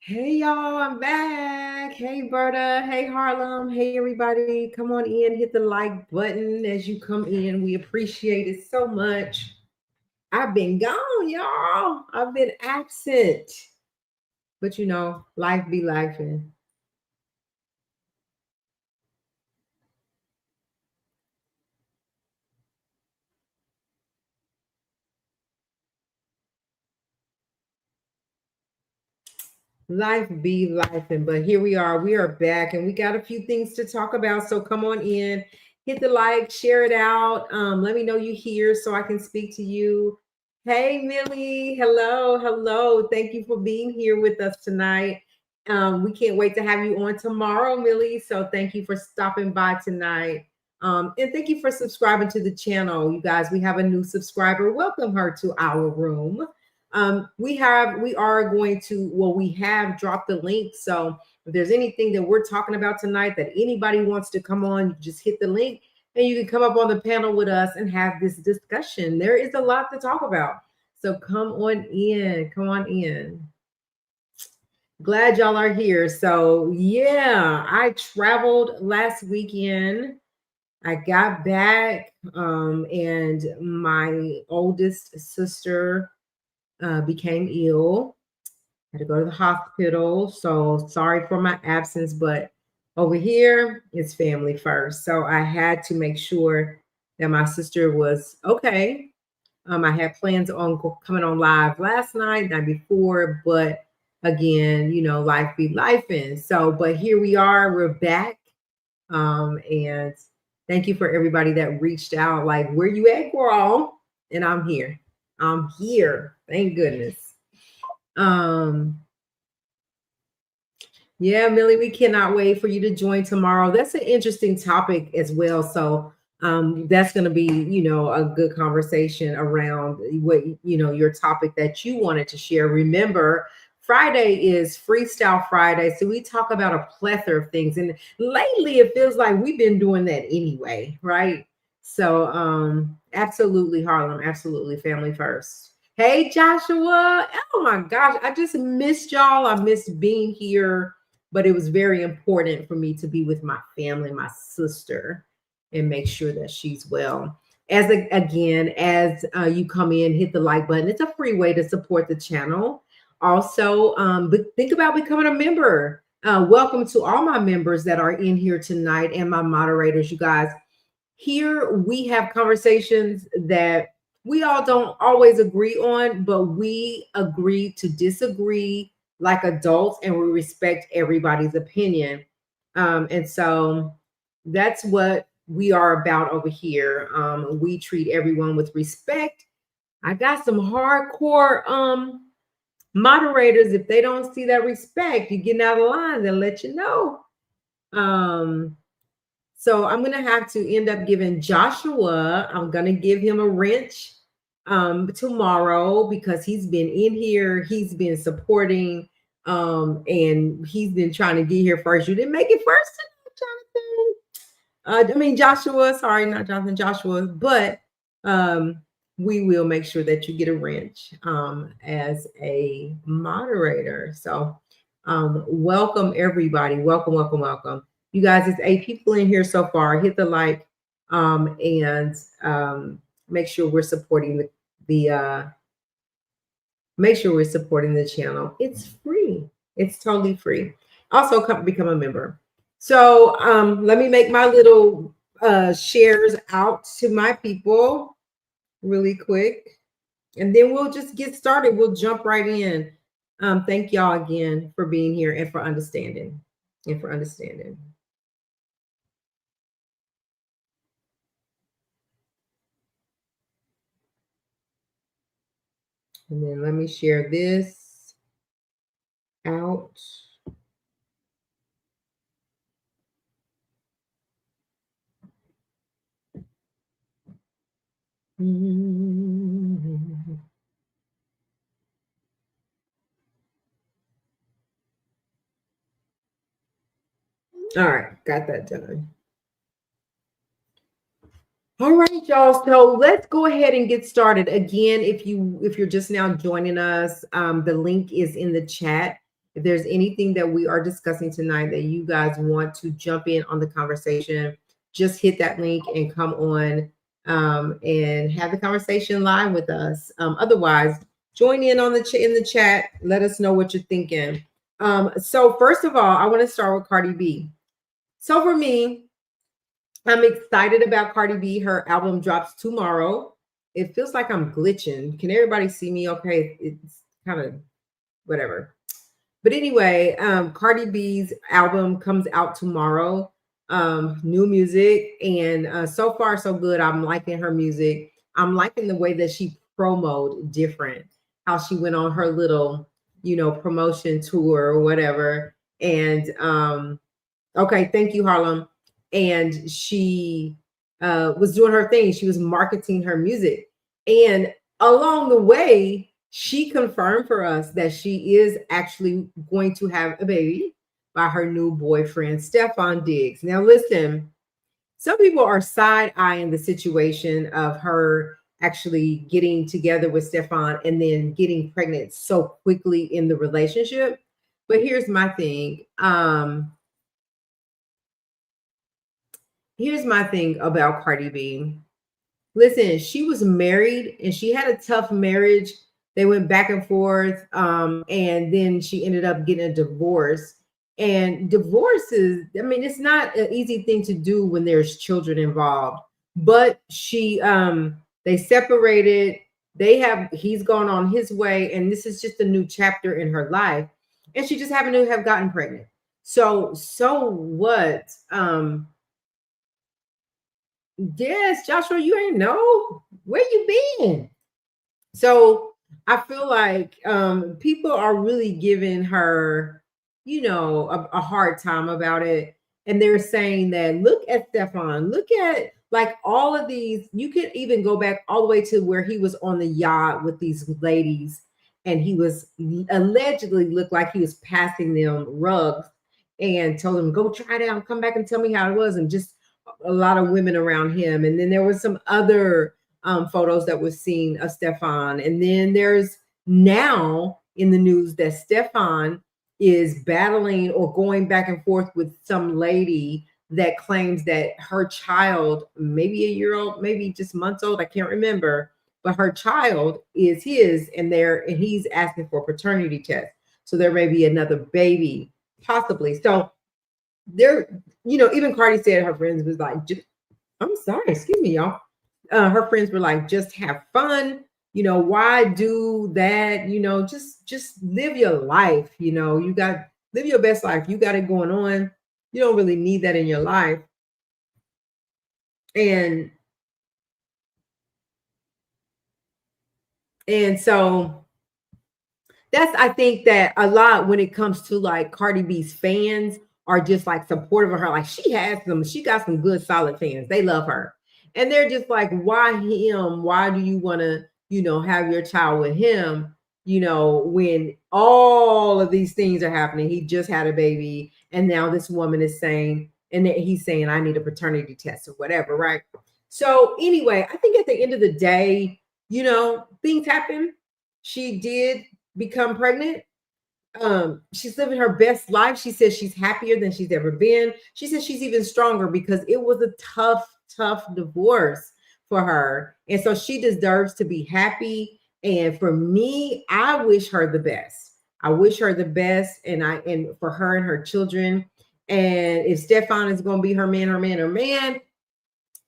Hey y'all, I'm back. Hey Berta, hey Harlem, hey everybody. Come on in, hit the like button as you come in. We appreciate it so much. I've been gone, y'all. I've been absent. But life be life. Life be life. But here we are. We are back and we got a few things to talk about. So come on in, hit the like, share it out. Let me know you here so I can speak to you. Hey, Millie. Hello. Hello. Thank you for being here with us tonight. We can't wait to have you on tomorrow, Millie. So thank you for stopping by tonight. And thank you for subscribing to the channel. You guys, we have a new subscriber. Welcome her to our room. We have dropped the link. So if there's anything that we're talking about tonight that anybody wants to come on, you just hit the link and you can come up on the panel with us and have this discussion. There is a lot to talk about. So come on in. Come on in. Glad y'all are here. So yeah, I traveled last weekend. I got back, and my oldest sister became ill. Had to go to the hospital. So sorry for my absence, but over here it's family first. So I had to make sure that my sister was okay. I had plans on coming on live last night before, but again, life be life in. So, but here we are, we're back. And thank you for everybody that reached out. Like, where you at, girl? And I'm here. I'm here. Thank goodness. Um, yeah, Millie, we cannot wait for you to join tomorrow. That's an interesting topic as well. So that's going to be, a good conversation around what, your topic that you wanted to share. Remember, Friday is Freestyle Friday. So we talk about a plethora of things. And lately it feels like we've been doing that anyway, right? So absolutely, Harlem, absolutely, family first. Hey, Joshua. Oh my gosh, I just missed y'all. I missed being here, but it was very important for me to be with my family, my sister, and make sure that she's well. As you come in, hit the like button. It's a free way to support the channel. Also, but think about becoming a member. Welcome to all my members that are in here tonight and my moderators, you guys. Here we have conversations that we all don't always agree on, but we agree to disagree like adults and we respect everybody's opinion. And so that's what we are about over here. We treat everyone with respect. I got some hardcore moderators. If they don't see that respect, you're getting out of line, they'll let you know. So I'm going to have to end up giving Joshua, I'm going to give him a wrench tomorrow because he's been in here. He's been supporting and he's been trying to get here first. You didn't make it first tonight, Jonathan. Joshua, sorry, not Jonathan, Joshua, but we will make sure that you get a wrench as a moderator. So welcome everybody. Welcome, welcome, welcome. You guys, it's 8 people in here so far. Hit the like and make sure we're supporting make sure we're supporting the channel. It's free. It's totally free. Also, become a member. So let me make my little shares out to my people really quick. And then we'll just get started. We'll jump right in. Thank y'all again for being here and for understanding. And then let me share this out. All right, got that done. All right, y'all. So let's go ahead and get started. Again, if you're just now joining us, the link is in the chat. If there's anything that we are discussing tonight that you guys want to jump in on the conversation, just hit that link and come on and have the conversation live with us. Otherwise, join in on in the chat. Let us know what you're thinking. So first of all, I want to start with Cardi B. So for me, I'm excited about Cardi B. Her album drops tomorrow. It feels like I'm glitching. Can everybody see me okay? It's kind of whatever. But anyway, Cardi B's album comes out tomorrow. New music, and so far so good. I'm liking her music. I'm liking the way that she promoted different, how she went on her little, promotion tour or whatever. And okay, thank you, Harlem. And she was doing her thing. She was marketing her music, and along the way, she confirmed for us that she is actually going to have a baby by her new boyfriend, Stefan Diggs. Now, listen, some people are side eyeing the situation of her actually getting together with Stefan and then getting pregnant so quickly in the relationship. But here's my thing. Here's my thing about Cardi B. Listen, she was married and she had a tough marriage. They went back and forth, and then she ended up getting a divorce. And divorce is, I mean, it's not an easy thing to do when there's children involved. But they separated. He's gone on his way, and this is just a new chapter in her life. And she just happened to have gotten pregnant. So what? Yes, Joshua, you ain't know where you been. So I feel like people are really giving her, a hard time about it. And they're saying that look at Stefan, look at like all of these. You could even go back all the way to where he was on the yacht with these ladies, and he was allegedly looked like he was passing them rugs and told them, go try it out, come back and tell me how it was, and just a lot of women around him. And then there was some other photos that was seen of Stefan. And then there's now in the news that Stefan is battling or going back and forth with some lady that claims that her child, maybe a year old, maybe just months old, I can't remember, but her child is his, and he's asking for a paternity test. So there may be another baby, possibly. So there, even Cardi said her friends was like, I'm sorry, excuse me, y'all. Her friends were like, just have fun. Why do that? Just live your life. Live your best life. You got it going on. You don't really need that in your life. And so I think that a lot when it comes to like Cardi B's fans are just like supportive of her. Like she got some good solid fans. They love her. And they're just like, why him? Why do you want to, have your child with him? When all of these things are happening, he just had a baby. And now this woman is saying, and he's saying, I need a paternity test or whatever. Right. So anyway, I think at the end of the day, things happen. She did become pregnant. She's living her best life. She says she's happier than she's ever been. She says she's even stronger because it was a tough divorce for her. And so she deserves to be happy. And for me, I wish her the best. I wish her the best, and for her and her children. And if Stefan is going to be her man,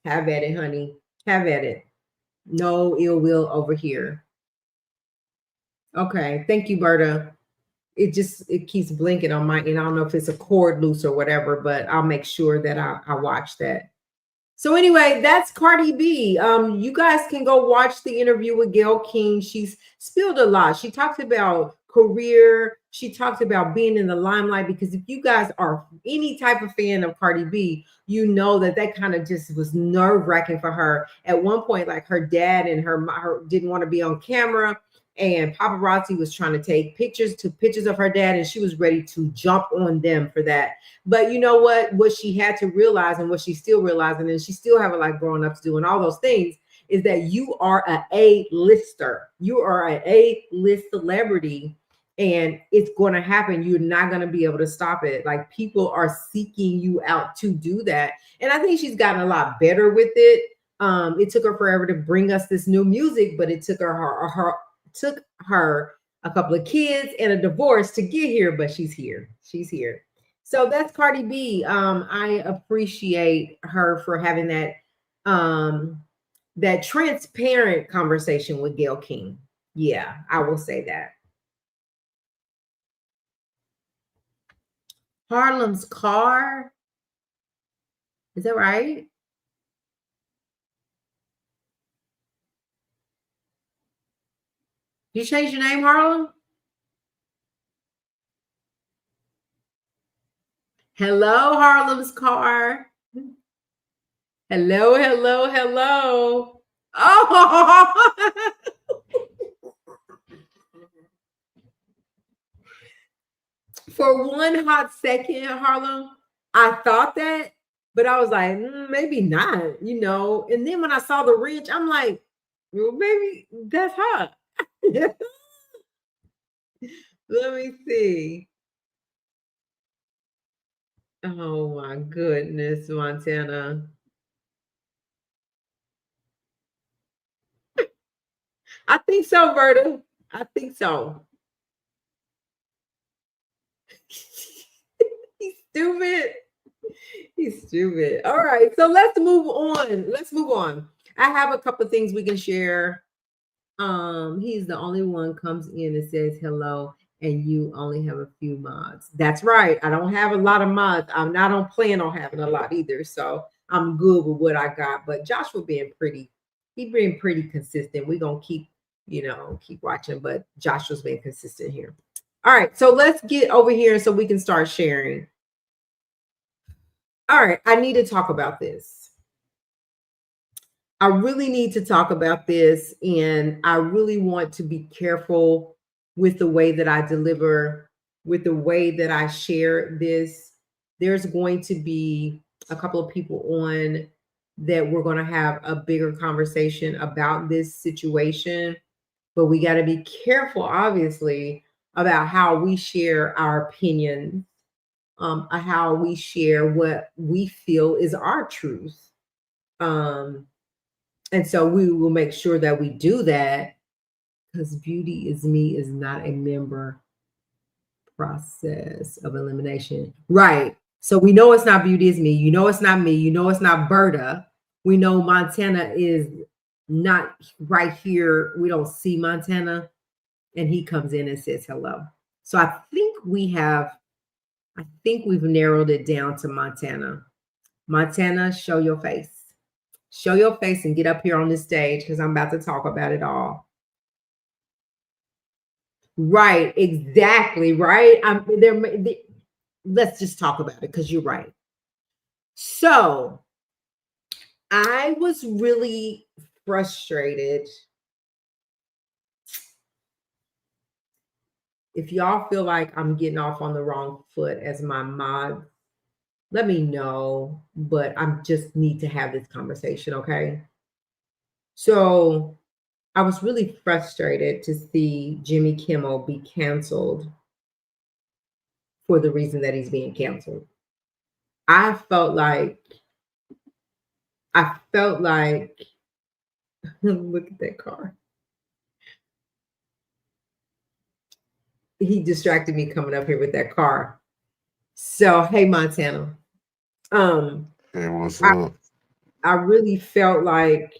have at it, honey. Have at it. No ill will over here. Okay. Thank you, Berta. It keeps blinking on my end. I don't know if it's a cord loose or whatever, but I'll make sure that I watch that. So anyway, that's Cardi B. You guys can go watch the interview with Gayle King. She's spilled a lot. She talks about career. She talks about being in the limelight, because if you guys are any type of fan of Cardi B, you know that kind of just was nerve-wracking for her. At one point, like her dad and her didn't want to be on camera, and paparazzi was trying to take pictures of her dad, and she was ready to jump on them for that. But you know what she had to realize, and what she's still realizing, and she still have a lot growing up to do and all those things, is that you are a A-lister. You are an A-list celebrity, and it's going to happen. You're not going to be able to stop it. Like, people are seeking you out to do that. And I think she's gotten a lot better with it. It took her forever to bring us this new music, but it took her a couple of kids and a divorce to get here, but she's here. She's here. So that's Cardi B. I appreciate her for having that transparent conversation with Gayle King. Yeah, I will say that. Harlem's Car. Is that right? You changed your name, Harlem? Hello, Harlem's Car. Hello, hello, hello. Oh, for one hot second, Harlem, I thought that, but I was like, maybe not, And then when I saw the wrench, I'm like, well, maybe that's hot. Let me see. Oh my goodness, Montana. I think so, Berta. I think so. He's stupid. He's stupid. All right, so let's move on. Let's move on. I have a couple of things we can share. He's the only one comes in and says hello, and you only have a few mods. That's right. I don't have a lot of mods. I don't plan on having a lot either. So I'm good with what I got. But Joshua he's being pretty consistent. We're gonna keep watching, but Joshua's been consistent here. All right, so let's get over here so we can start sharing. All right, I need to talk about this. I really need to talk about this, and I really want to be careful with the way that I deliver, with the way that I share this. There's going to be a couple of people on that we're going to have a bigger conversation about this situation, but we got to be careful, obviously, about how we share our opinions, how we share what we feel is our truth. And so we will make sure that we do that, because Beauty is Me is not a member process of elimination. Right. So we know it's not Beauty is Me. You know it's not me. You know it's not Berta. We know Montana is not right here. We don't see Montana. And he comes in and says hello. So I think we've narrowed it down to Montana. Montana, show your face. Show your face and get up here on this stage, because I'm about to talk about it all. Right, exactly, right? Let's just talk about it, because you're right. So I was really frustrated. If y'all feel like I'm getting off on the wrong foot as my mod, let me know, but I just need to have this conversation, okay? So I was really frustrated to see Jimmy Kimmel be canceled for the reason that he's being canceled. I felt like look at that car. He distracted me coming up here with that car. So, hey, Montana. Hey, what's up? I really felt like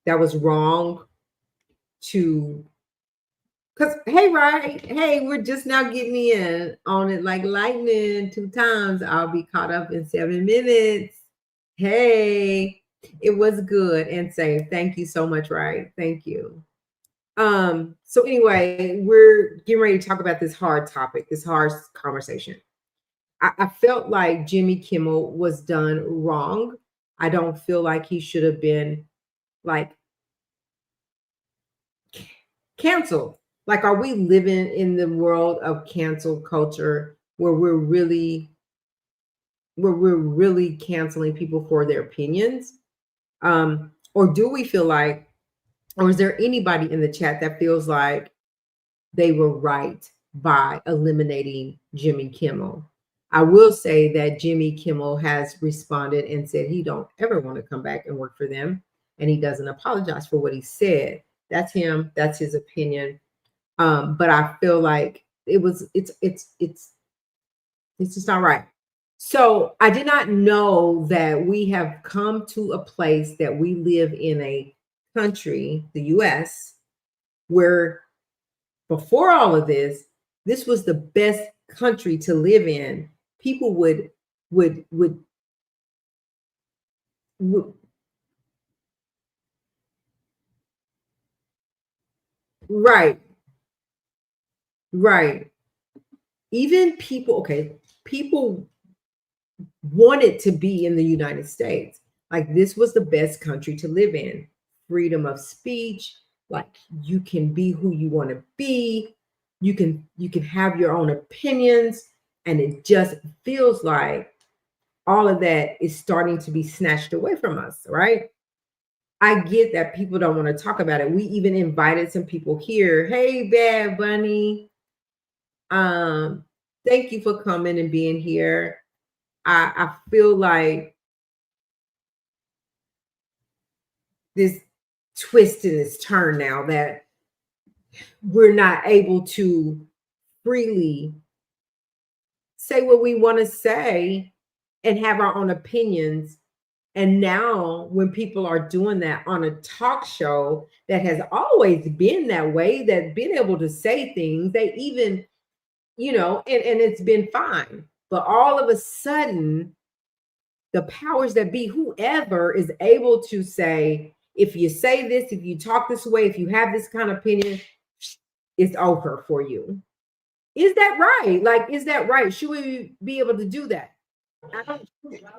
that was wrong because, hey, right, hey, we're just now getting in on it like lightning 2 times. I'll be caught up in 7 minutes. Hey, it was good and safe. Thank you so much, right? Thank you. So anyway, we're getting ready to talk about this hard topic, this hard conversation. I felt like Jimmy Kimmel was done wrong. I don't feel like he should have been like canceled. Like, are we living in the world of cancel culture where we're really canceling people for their opinions? Or do we feel like, or is there anybody in the chat that feels like they were right by eliminating Jimmy Kimmel. I will say that Jimmy Kimmel has responded and said he don't ever want to come back and work for them, and he doesn't apologize for what he said. That's him. That's his opinion. But I feel like it's just not right. So I did not know that we have come to a place that we live in a country, the US, where before all of this was the best country to live in. People would right, right. Even people, okay, people wanted to be in the United States. Like this was the best country to live in. Freedom of speech, like you can be who you want to be. You can have your own opinions, and it just feels like all of that is starting to be snatched away from us, right? I get that people don't want to talk about it. We even invited some people here. Hey, Bad Bunny. Um, Thank you for coming and being here. I feel like this twist and this turn now that we're not able to freely say what we want to say and have our own opinions. And now, when people are doing that on a talk show that has always been that way, that been able to say things, they even, and it's been fine. But all of a sudden, the powers that be, whoever is able to say, if you say this, if you talk this way, if you have this kind of opinion, it's over for you. Is that right? Like, is that right? Should we be able to do that? I don't.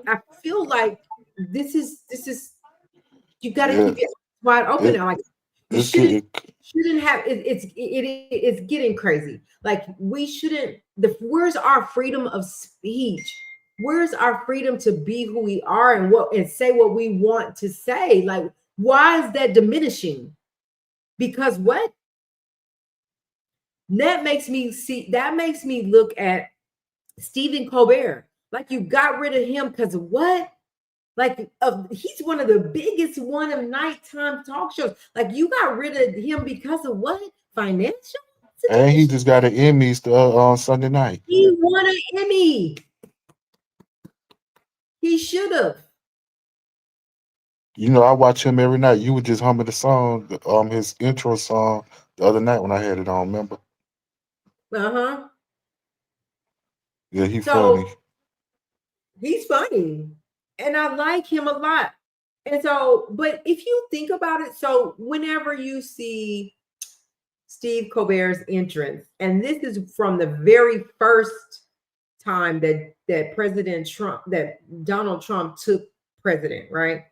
I feel like this is you got to Yeah, keep it wide open it now. Like you it's shouldn't getting shouldn't have it's getting crazy. Like we shouldn't. Where's our freedom of speech? Where's our freedom to be who we are and say what we want to say? Like why is that diminishing? Because what that makes me look at Stephen Colbert. Like you got rid of him because of what? Like he's one of the biggest one of nighttime talk shows. Like you got rid of him because of what? Financial and he situation? just got an Emmys on Sunday night. He won an Emmy. He should have. You know, I watch him every night. You were just humming the song, his intro song the other night when I had it on. Remember? Uh-huh. Yeah, he funny. So he's funny. And I like him a lot. And so, but if you think about it, so whenever you see Steve Colbert's entrance, and this is from the very first time that Donald Trump took president, right?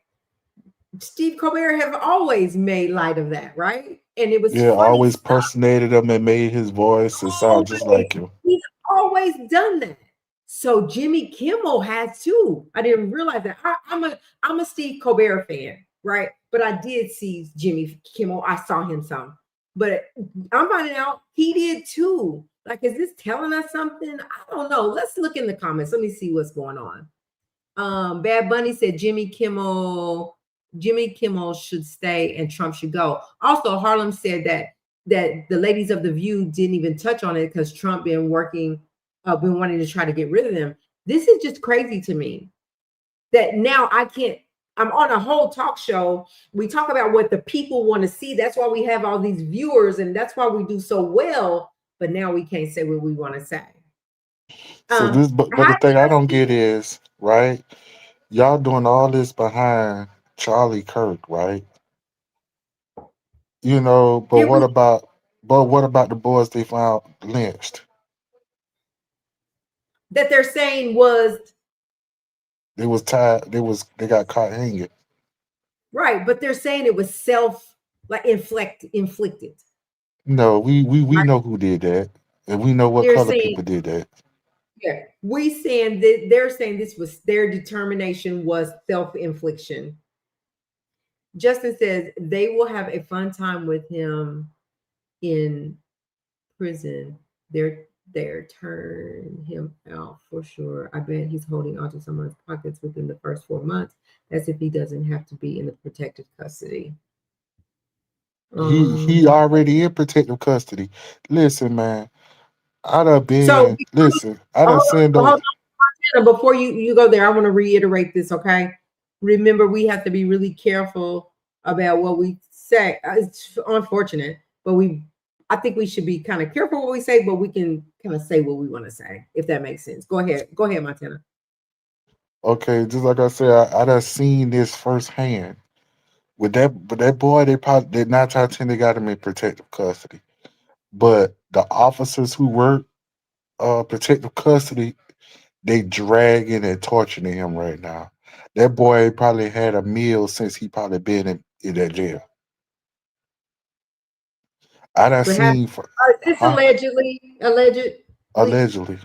Steve Colbert have always made light of that, right? And it was Yeah, funny always stuff. personated him and made his voice and sound just Always. like him. He's always done that. So Jimmy Kimmel has too. I didn't realize that. I'm a Steve Colbert fan, right? But I did see Jimmy Kimmel. I saw him some. But I'm finding out he did too. Like, is this telling us something? I don't know. Let's look in the comments. Let me see what's going on. Bad Bunny said Jimmy Kimmel should stay and Trump should go. Also, Harlem said that the ladies of the View didn't even touch on it because Trump been wanting to try to get rid of them. This is just crazy to me that now I can't. I'm on a whole talk show. We talk about what the people want to see. That's why we have all these viewers, and that's why we do so well. But now we can't say what we want to say. So this, but How the do thing I don't you get is right. Y'all doing all this behind Charlie Kirk, right? You know, it was but what about the boys they found lynched? that they're saying was They was tied. They got caught hanging. right, but they're saying it was like inflicted. No, we Right? know who did that, and we know what They're color saying people did that. yeah, we saying that they're saying this was their determination was self-infliction. Justin says they will have a fun time with him in prison. They're turn him out for sure. I bet he's holding onto someone's pockets within the first 4 months, as if he doesn't have to be in the protective custody. He Um, already in protective custody. Listen, man, I done so been listen, I done hold seen on, those. before you go there, I want to reiterate this, okay? Remember, we have to be really careful about what we say. It's unfortunate, but I think we should be kind of careful what we say, but we can kind of say what we want to say, if that makes sense. Go ahead, Montana. Okay, just like I said, I done seen this firsthand. With that boy, they probably did not try to they got him in protective custody. But the officers who work protective custody, they dragging and torturing him right now. That boy probably had a meal since he probably been in that jail. I done But have seen for it's huh? allegedly, Allegedly.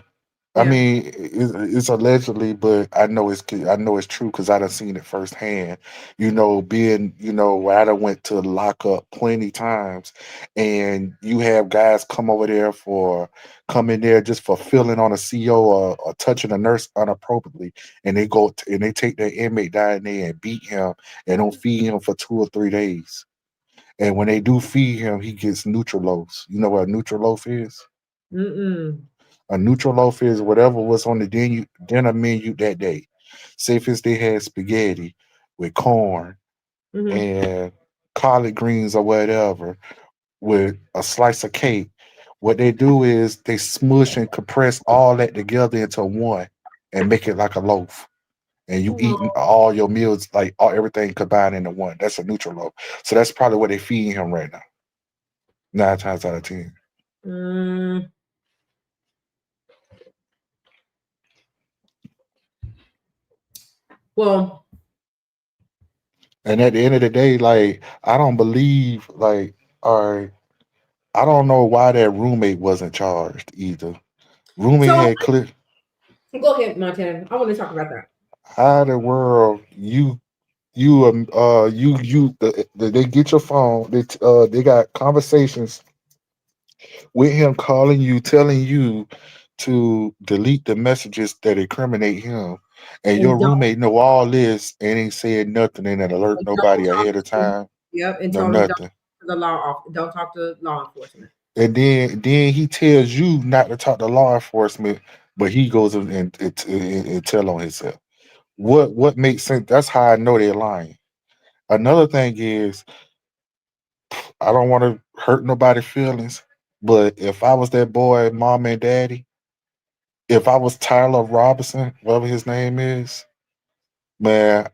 I yeah. mean, it's allegedly, but I know it's true because I done seen it firsthand. Being where I done went to lock up plenty times, and you have guys come in there just for filling on a CO or touching a nurse inappropriately, and and they take that inmate down there and beat him and don't feed him for 2 or 3 days. And when they do feed him, he gets neutral loaf. You know what a neutral loaf is? Mm-mm. A neutral loaf is whatever was on the dinner menu that day. Say if it's they had spaghetti with corn Mm-hmm. and collard greens or whatever with a slice of cake. What they do is they smush and compress all that together into one and make it like a loaf. And you eating Oh, all your meals like everything combined into one. That's a neutral loaf. So that's probably what they feeding him right now. 9 times out of 10. mm, well, And at the end of the day, like I don't believe like all right, I don't know why that roommate wasn't charged either. Roommate so had clear. go ahead, Montana. I want to talk about that. How the world they get your phone. They got conversations with him calling you, telling you to delete the messages that incriminate him, and your And roommate know all this and ain't said nothing and then alert don't nobody talk ahead of to time. yep, and No told him don't nothing. talk to the law don't talk to law enforcement. And then he tells you not to talk to law enforcement, but he goes and tell on himself. What makes sense? That's how I know they're lying. Another thing is I don't want to hurt nobody's feelings, but if I was that boy, mom and daddy, if I was Tyler Robinson, whatever his name is, man,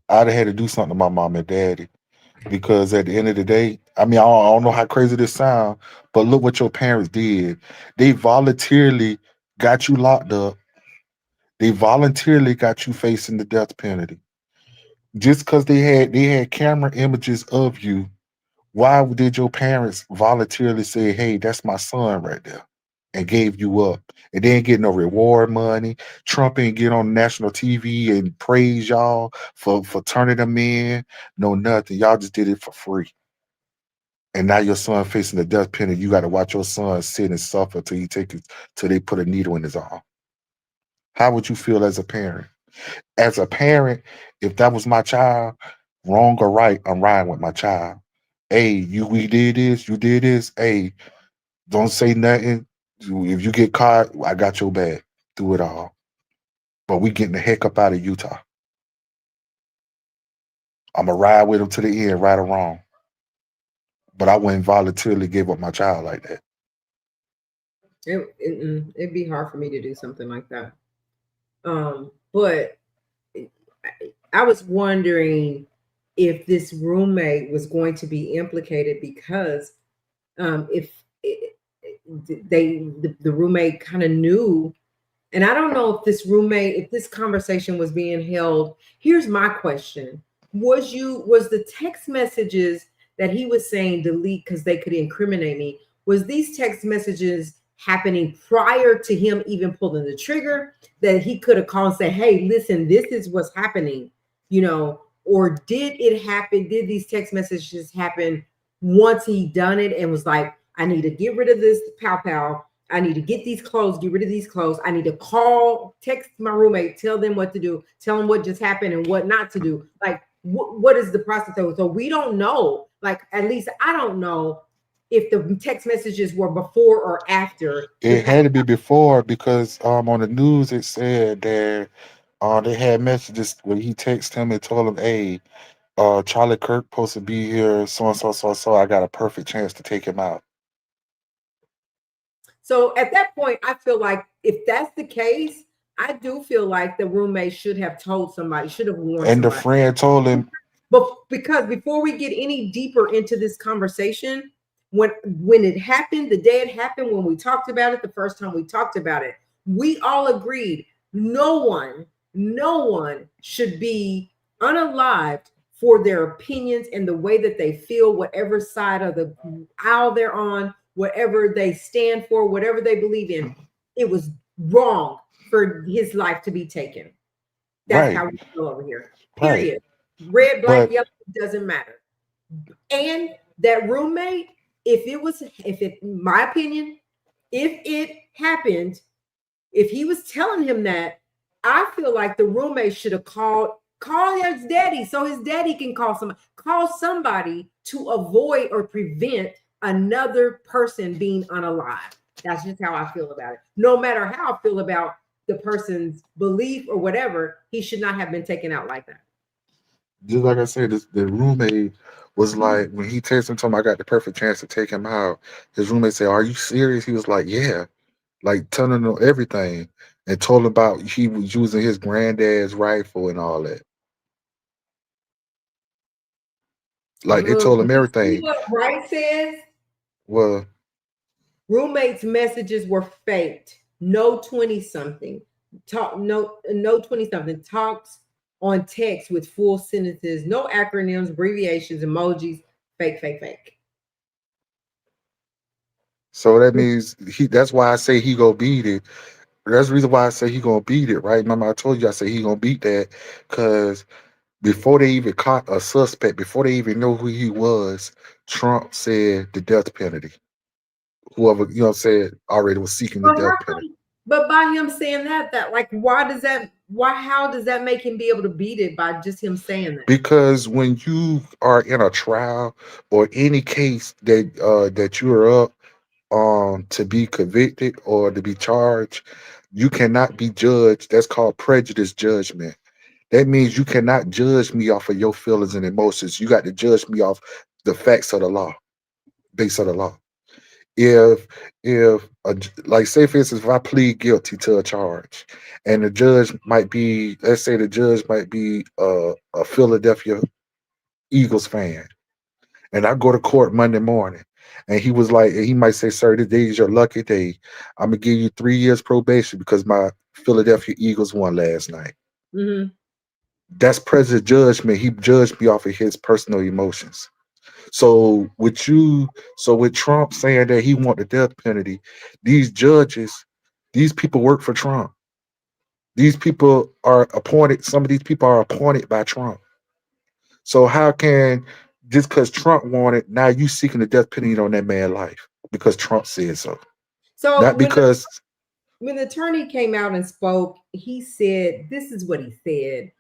I'd have had to do something to my mom and daddy. Because at the end of the day, I mean, I don't know how crazy this sounds, but look what your parents did. They voluntarily got you locked up. They voluntarily got you facing the death penalty. Just because they had camera images of you, why did your parents voluntarily say, "Hey, that's my son right there," and gave you up, and they didn't get no reward money? Trump ain't get on national TV and praise y'all for turning them in. No, nothing. Y'all just did it for free. And now your son facing the death penalty. You got to watch your son sit and suffer till they put a needle in his arm. How would you feel as a parent? As a parent, if that was my child, wrong or right, I'm riding with my child. Hey, we did this, you did this. Hey, don't say nothing. If you get caught, I got your back through it all. But we getting the heck up out of Utah. I'm gonna ride with him to the end, right or wrong. But I wouldn't voluntarily give up my child like that. It'd be hard for me to do something like that. But I was wondering if this roommate was going to be implicated because if it, the roommate kind of knew, and I don't know if this conversation was being held. Here's my question: was the text messages that he was saying delete because they could incriminate me? Was these text messages happening prior to him even pulling the trigger, that he could have called and said, "Hey, listen, this is what's happening," or did it happen? Did these text messages happen once he done it and was like, I need to get rid of this pow pow. I need to get these clothes, get rid of these clothes. I need to call, text my roommate, tell them what to do, tell them what just happened and what not to do. Like, what is the process? So we don't know. Like, at least I don't know if the text messages were before or after the It had to be before because on the news it said that they had messages where he texted him and told him, "Hey, Charlie Kirk supposed to be here, so and so, so and so. I got a perfect chance to take him out." So at that point, I feel like if that's the case, I do feel like the roommate should have told somebody, should have warned And the somebody. friend told him, But because before we get any deeper into this conversation, when it happened, the day it happened, when we talked about it, the first time we talked about it, we all agreed no one should be unalived for their opinions and the way that they feel, whatever side of the aisle they're on, whatever they stand for, whatever they believe in. It was wrong for his life to be taken. That's right, how we feel over here. right. Period. Red, black, But yellow, doesn't matter. And that roommate, if it, my opinion, if it happened, if he was telling him that, I feel like the roommate should have call his daddy so his daddy can call somebody to avoid or prevent another person being unalive. That's just how I feel about it. No matter how I feel about the person's belief or whatever, he should not have been taken out like that. just like I said, the roommate was like, when he texted him, told him I got the perfect chance to take him out. His roommate said, "Are you serious?" He was like, "Yeah," like telling him everything, and told him about he was using his granddad's rifle and all that. Like they Look, told him you see everything. what Bright says? Well, Roommates' messages were faked. No 20 something. No 20 something talks on text with full sentences, no acronyms, abbreviations, emojis, fake, fake, fake. so that means he. That's why I say he gonna beat it. That's the reason why I say he gonna beat it, right? Remember, I told you I said he gonna beat that because before they even caught a suspect, before they even know who he was, Trump said the death penalty. Whoever said already was seeking the But how death penalty. come, but by him saying that, like, how does that make him be able to beat it by just him saying that? Because when you are in a trial or any case that you are up to be convicted or to be charged, you cannot be judged. That's called prejudice judgment. That means you cannot judge me off of your feelings and emotions. You got to judge me off the facts of the law, base of the law. If like say for instance, if I plead guilty to a charge, and the judge might be, let's say the judge might be a Philadelphia Eagles fan, and I go to court Monday morning, and he was like, he might say, "Sir, today is your lucky day. I'm gonna give you 3 years probation because my Philadelphia Eagles won last night." Hmm. That's prejudice judgment. He judged me off of his personal emotions. So with Trump saying that he want the death penalty, these judges, these people work for Trump. These people are appointed. Some of these people are appointed by Trump. So how can, just because Trump wanted, now you seeking the death penalty on that man's life because Trump said so, So not because when the attorney came out and spoke, he said, this is what he said.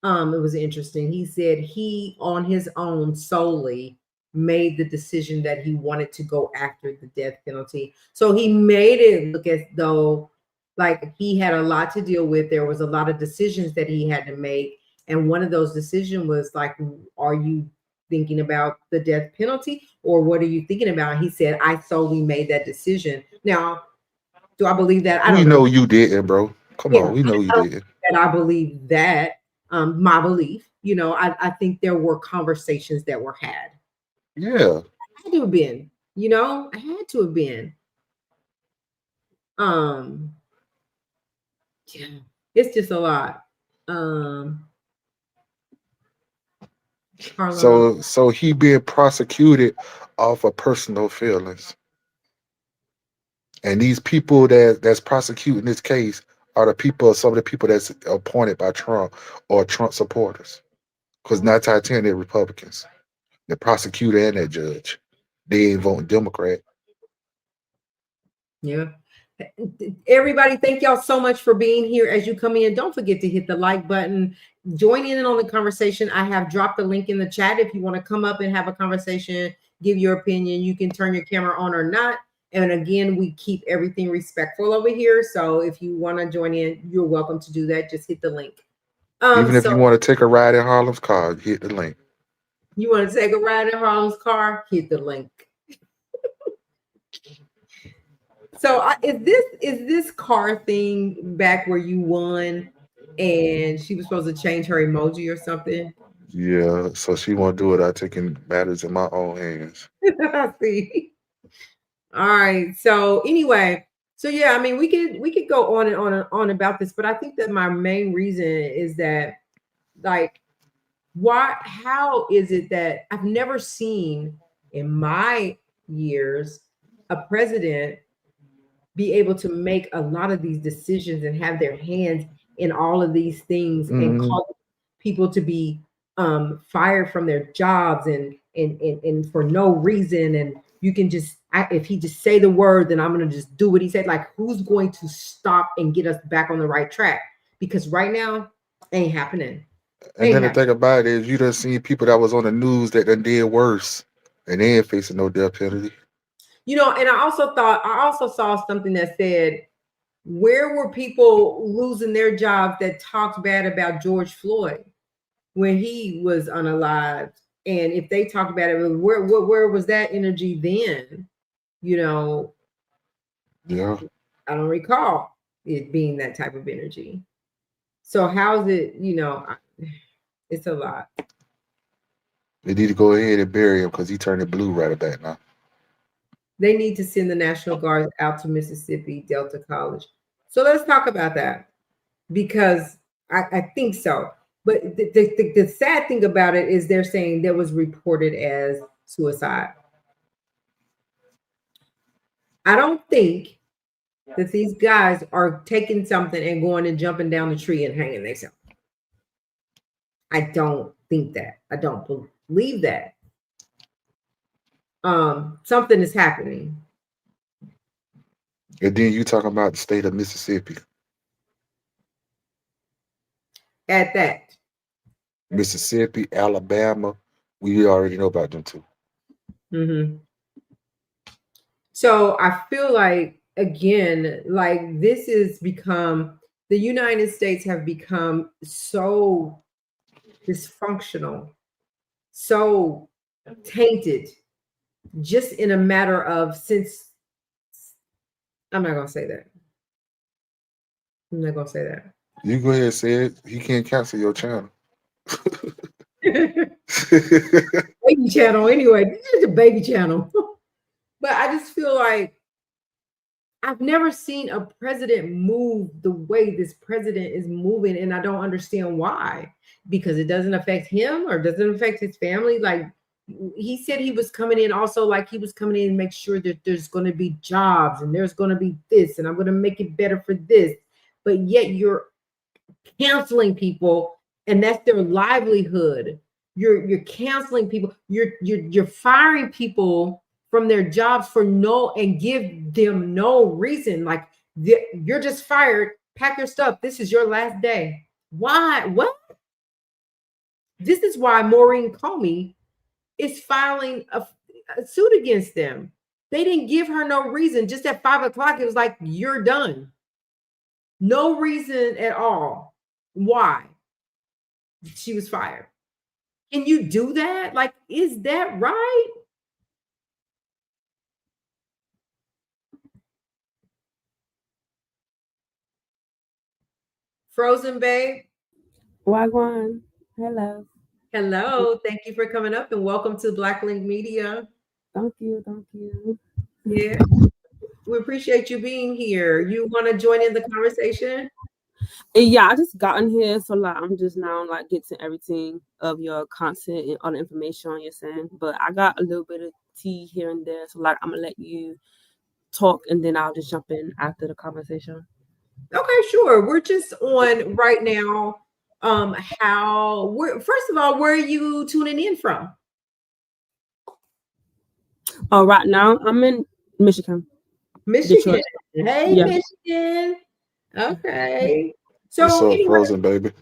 It was interesting. He said he on his own solely made the decision that he wanted to go after the death penalty. So he made it look as though like he had a lot to deal with. There was a lot of decisions that he had to make. And one of those decisions was like, are you thinking about the death penalty or what are you thinking about? He said, I solely made that decision. Now, do I believe that? I we don't know. know you didn't, bro. Come Yeah, on, we know you I don't didn't. think that I believe that. My belief, I think there were conversations that were had. Yeah. Had to have been, I had to have been. Um, yeah, it's just a lot. Um, Carla, So he being prosecuted off of personal feelings. And these people that's prosecuting this case are some of the people that's appointed by Trump or Trump supporters. Because 9 times out of 10 they're Republicans. The prosecutor and that judge. They ain't voting Democrat. Yeah. Everybody, thank y'all so much for being here. As you come in, don't forget to hit the like button. Join in on the conversation. I have dropped the link in the chat. If you want to come up and have a conversation, give your opinion, you can turn your camera on or not. And again, we keep everything respectful over here. So if you want to join in, you're welcome to do that. Just hit the link. Even if So you want to take a ride in Harlem's car, hit the link. you want to take a ride in Harlem's car, hit the link. So is this car thing back where you won and she was supposed to change her emoji or something? Yeah, so she won't do it. I taking matters in my own hands. I see. All right. So anyway, so yeah, I mean, we could go on and on and on about this, but I think that my main reason is that, like, how is it that I've never seen in my years a president be able to make a lot of these decisions and have their hands in all of these things and cause people to be fired from their jobs and for no reason, and you can just if he just say the word, then I'm going to just do what he said. Like, who's going to stop and get us back on the right track? Because right now ain't happening. And then the thing about it is, you done seen people that was on the news that done did worse, and they ain't facing no death penalty. You know, and I also saw something that said, where were people losing their jobs that talked bad about George Floyd when he was unalived? And if they talked about it, where was that energy then? You know, Yeah, I don't recall it being that type of energy. So how's it? You know, it's a lot. they need to go ahead and bury him because he turned it blue right about now. They need to send the National Guard out to Mississippi Delta College. So let's talk about that, because I think so. But the sad thing about it is they're saying that was reported as suicide. I don't think that these guys are taking something and going and jumping down the tree and hanging themselves. I don't think that. I don't believe that. Something is happening. And then you talking about the state of Mississippi. At that. Mississippi, Alabama, we already know about them too. Mm-hmm. So I feel like, again, like this is become, the United States have become so dysfunctional, so tainted, just in a matter of, since, I'm not gonna say that. I'm not gonna say that. You go ahead and say it. He can't cancel your channel. Baby channel, anyway. This is a baby channel. But I just feel like I've never seen a president move the way this president is moving, and I don't understand why. Because it doesn't affect him or doesn't affect his family. Like, he said he was coming in also, like he was coming in and make sure that there's going to be jobs and there's going to be this and I'm going to make it better for this. But yet you're canceling people, and that's their livelihood. You're canceling people. You're firing people from their jobs for no, and give them no reason. Like, you're just fired. Pack your stuff. This is your last day. Why? What? This is why Maureen Comey is filing a suit against them. They didn't give her no reason. Just at 5 o'clock, it was like, you're done. No reason at all why she was fired. Can you do that? Like, is that right? Frozen Babe. Wagwan. Hello. Hello. Thank you for coming up and welcome to Black Link Media. Thank you. Thank you. Yeah. We appreciate you being here. You want to join in the conversation? Yeah, I just got in here, so like I'm just now like getting everything of your content and all the information you're saying. But I got a little bit of tea here and there, so like I'm gonna let you talk and then I'll just jump in after the conversation. Okay, sure. We're just on right now. First of all, where are you tuning in from? Oh, right now I'm in Michigan. Michigan. Detroit. Hey, Yeah. Michigan. Okay. What's So up, anyway, Frozen baby?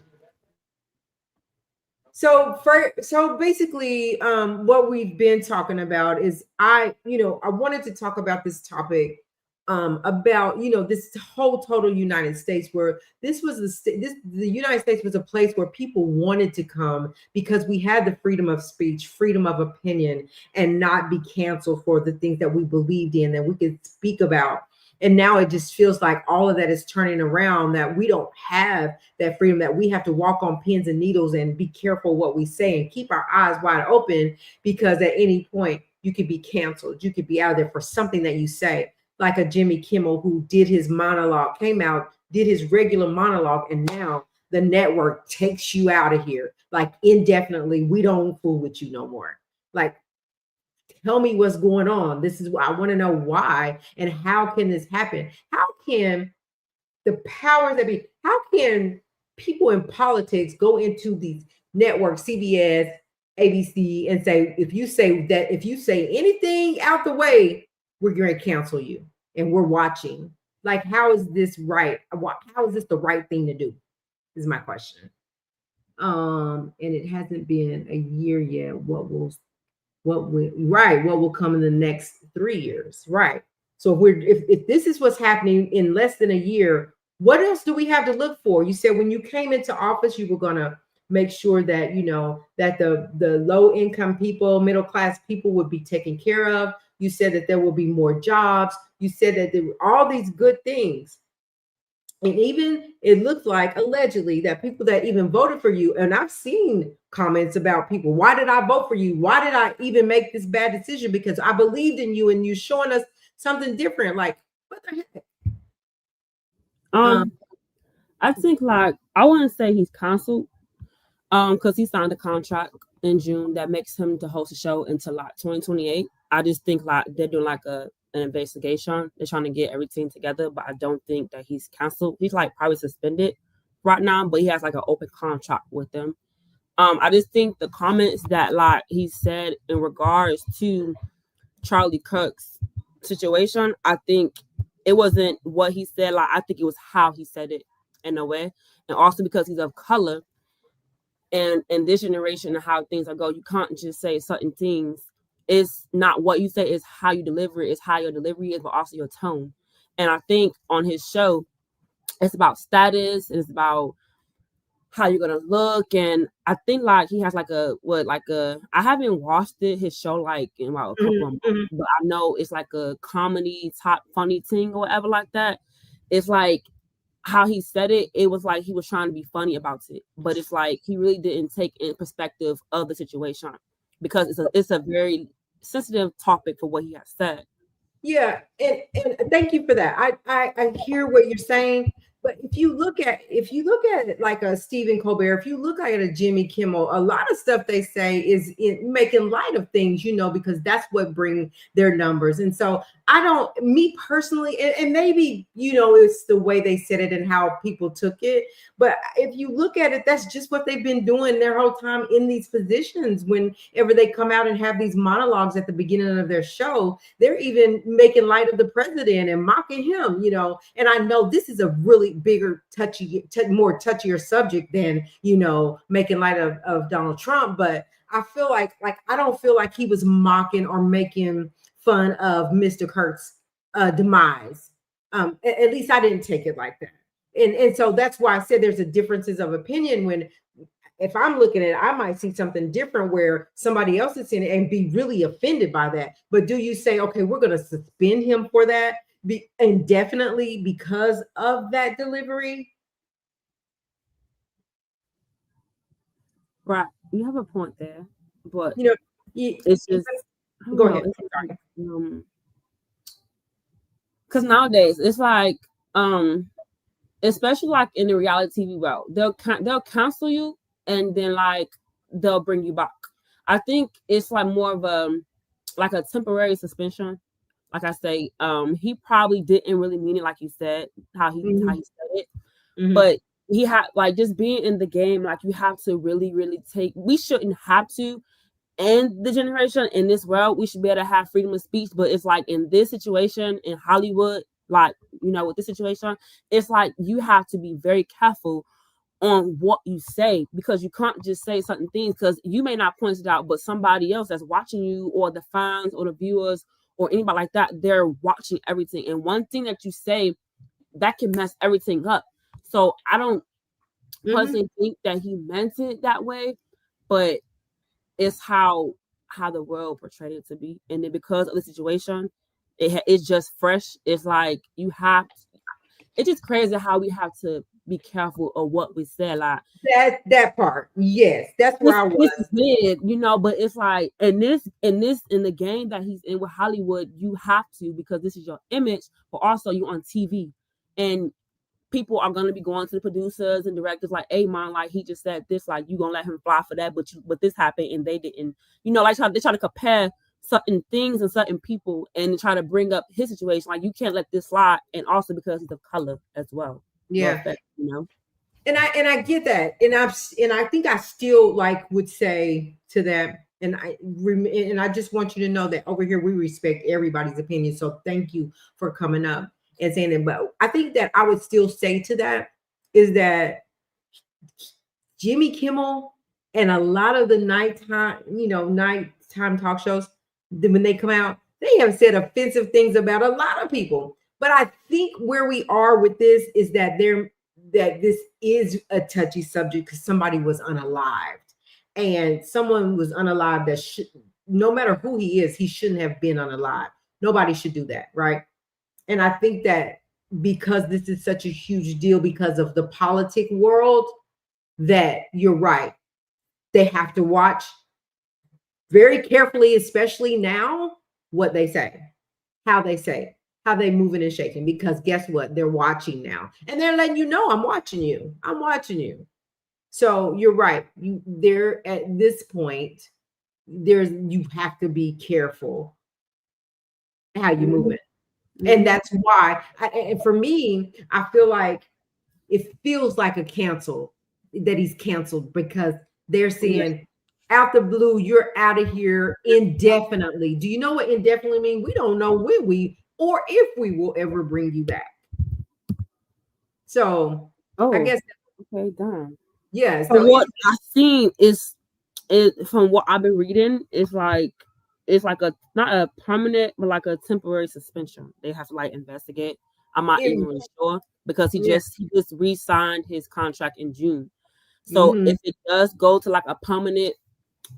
so basically, what we've been talking about is I wanted to talk about this topic, about this whole total United States, where the United States was a place where people wanted to come because we had the freedom of speech, freedom of opinion, and not be canceled for the things that we believed in that we could speak about. And now it just feels like all of that is turning around, that we don't have that freedom, that we have to walk on pins and needles and be careful what we say and keep our eyes wide open, because at any point you could be canceled. You could be out there for something that you say, like a Jimmy Kimmel who did his monologue, came out, did his regular monologue, and now the network takes you out of here like indefinitely. We don't fool with you no more. Like, tell me what's going on. This is what I want to know, why and how can this happen? How can the powers that be, how can people in politics go into these networks, CBS, ABC, and say, if you say anything out the way, we're going to cancel you and we're watching? Like, how is this right? How is this the right thing to do? Is my question. And it hasn't been a year yet. What will come in the next 3 years, right? So if this is what's happening in less than a year, what else do we have to look for? You said when you came into office you were going to make sure that that the low income people, middle class people would be taken care of. You said that there will be more jobs. You said that there were all these good things. And even it looks like allegedly that people that even voted for you, and I've seen comments about people, why did I vote for you? Why did I even make this bad decision? Because I believed in you and you showing us something different. Like, what the heck? I think like I wouldn't say he's canceled, because he signed a contract in June that makes him to host a show until like 2028. I just think like they're doing like an investigation. They're trying to get everything together, but I don't think that he's canceled. He's like probably suspended right now, but he has like an open contract with them. I just think the comments that like he said in regards to Charlie Kirk's situation, I think it wasn't what he said. Like I think it was how he said it in a way, and also because he's of color. And in this generation and how things are go, you can't just say certain things. It's not what you say, it's how you deliver it, it's how your delivery is, but also your tone. And I think on his show, it's about status, it's about how you're gonna look. And I think like he has like I haven't watched his show like in about a couple of months, but I know it's like a comedy type funny thing or whatever like that. It's like how he said it, it was like he was trying to be funny about it, but it's like he really didn't take in perspective of the situation, because it's a very sensitive topic for what he has said. Yeah, and thank you for that. I hear what you're saying, but if you look at it like a Stephen Colbert, if you look at a Jimmy Kimmel, a lot of stuff they say is making light of things, because that's what brings their numbers. And so I don't, me personally, and maybe it's the way they said it and how people took it, but if you look at it, that's just what they've been doing their whole time in these positions. Whenever they come out and have these monologues at the beginning of their show, they're even making light of the president and mocking him, and I know this is a really bigger, more touchier subject than, making light of Donald Trump. But I feel like I don't feel like he was mocking or making fun of Mr. Kirk's demise. At least I didn't take it like that. And so that's why I said there's a differences of opinion. When if I'm looking at it, I might see something different where somebody else is in it and be really offended by that. But do you say, okay, we're going to suspend him for that indefinitely because of that delivery? Right, you have a point there, but it's just go ahead. Because nowadays it's like especially like in the reality TV world, they'll cancel you and then like they'll bring you back. I think it's like more of a temporary suspension. Like I say, he probably didn't really mean it like you said, how he said it. But he had like just being in the game, like you have to really, really we shouldn't have to in the generation, in this world, we should be able to have freedom of speech. But it's like in this situation in Hollywood, like, you know, with this situation, it's like you have to be very careful on what you say, because you can't just say certain things because you may not point it out, but somebody else that's watching you, or the fans or the viewers or anybody like that, they're watching everything. And one thing that you say that can mess everything up. So I don't personally think that he meant it that way, but it's how the world portrayed it to be. And then because of the situation, it's just fresh. It's like you have to, it's just crazy how we have to be careful of what we say. Like that part, yes, that's where I was. It's weird, you know, but it's like in the game that he's in with Hollywood, you have to, because this is your image, but also you on TV, and people are gonna be going to the producers and directors like, hey man, like he just said this, like you gonna let him fly for that, but this happened and they didn't, you know, like they try to compare certain things and certain people and try to bring up his situation, like you can't let this slide, and also because he's of color as well. Yeah, you know. And I get that, and I think I still like would say to that, and I just want you to know that over here we respect everybody's opinion. So thank you for coming up and saying it. But I think that I would still say to that is that Jimmy Kimmel and a lot of the nighttime talk shows, when they come out, they have said offensive things about a lot of people. But I think where we are with this is that this is a touchy subject because somebody was unalived, and someone was unalived that no matter who he is, he shouldn't have been unalived. Nobody should do that, right? And I think that because this is such a huge deal because of the politic world, that you're right. They have to watch very carefully, especially now, what they say, how they say it, how they moving and shaking, because guess what? They're watching now, and they're letting you know, I'm watching you. I'm watching you. So you're right. There at this point, you have to be careful how you move it, and that's why. And for me, I feel like it feels like a cancel, that he's canceled, because they're saying out the blue, you're out of here indefinitely. Do you know what indefinitely mean? We don't know when we or if we will ever bring you back. So I guess Okay, done. Yeah. So what I've seen is from what I've been reading, it's like a not a permanent but like a temporary suspension. They have to like investigate. I'm not even really sure because he just re-signed his contract in June. So if it does go to like a permanent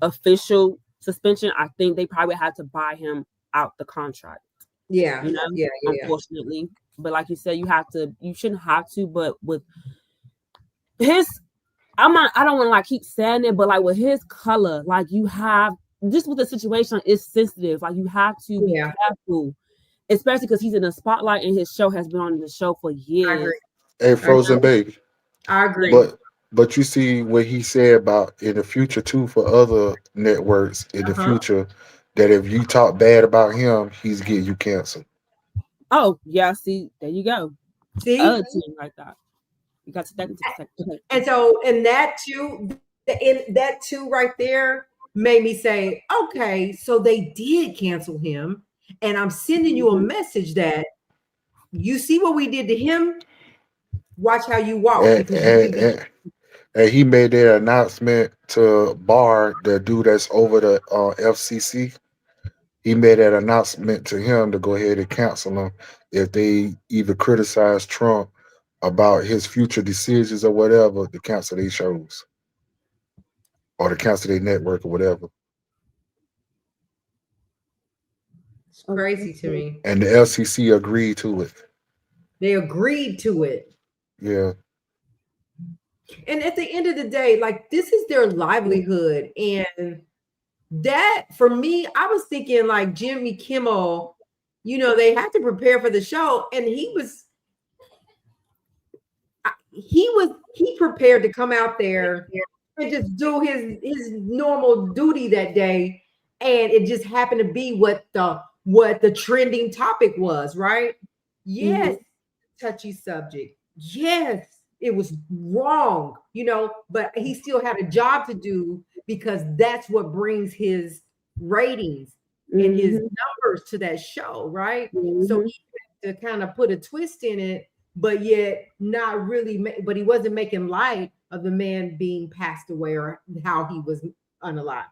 official suspension, I think they probably had to buy him out the contract. Yeah. You know? Unfortunately. But like you said, you shouldn't have to, but with his I don't want to like keep saying it, but like with his color, like you have just with the situation is sensitive. Like you have to be careful, especially because he's in the spotlight and his show has been on the show for years. Hey, Frozen Baby. I agree. But you see what he said about in the future too for other networks in the future, that if you talk bad about him, he's getting you canceled. Oh yeah, see, there you go. See, other team like that. You got to that. And so, and that too, right there made me say, okay, so they did cancel him, and I'm sending you a message that you see what we did to him. Watch how you walk. And he made that announcement to Barr, the dude that's over the FCC. He made that announcement to him to go ahead and cancel him if they either criticize Trump about his future decisions or whatever, to cancel their shows or to cancel their network or whatever. It's crazy to me. And the FCC agreed to it. They agreed to it. Yeah. And at the end of the day, like, this is their livelihood. And that, for me, I was thinking like Jimmy Kimmel, you know, they had to prepare for the show, and he prepared to come out there and just do his normal duty that day, and it just happened to be what the trending topic was, right? Yes, touchy subject. Yes, it was wrong, you know, but he still had a job to do because that's what brings his ratings and his numbers to that show, right? So he had to kind of put a twist in it, but yet not really, but he wasn't making light of the man being passed away or how he was unalive.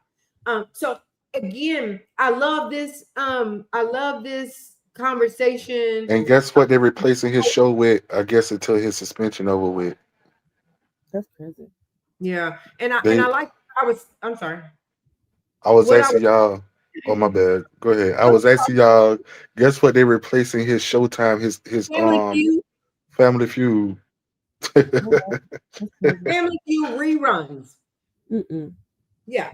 So again, I love this conversation. And guess what? They're replacing his show with, I guess, until his suspension over with. That's crazy. Yeah, and I They, like. I'm sorry. I was What I asking y'all. Oh my bad. Go ahead. I was asking y'all. Guess what? They're replacing his Showtime, his Family Feud, Family Feud. Family Feud reruns. Yeah,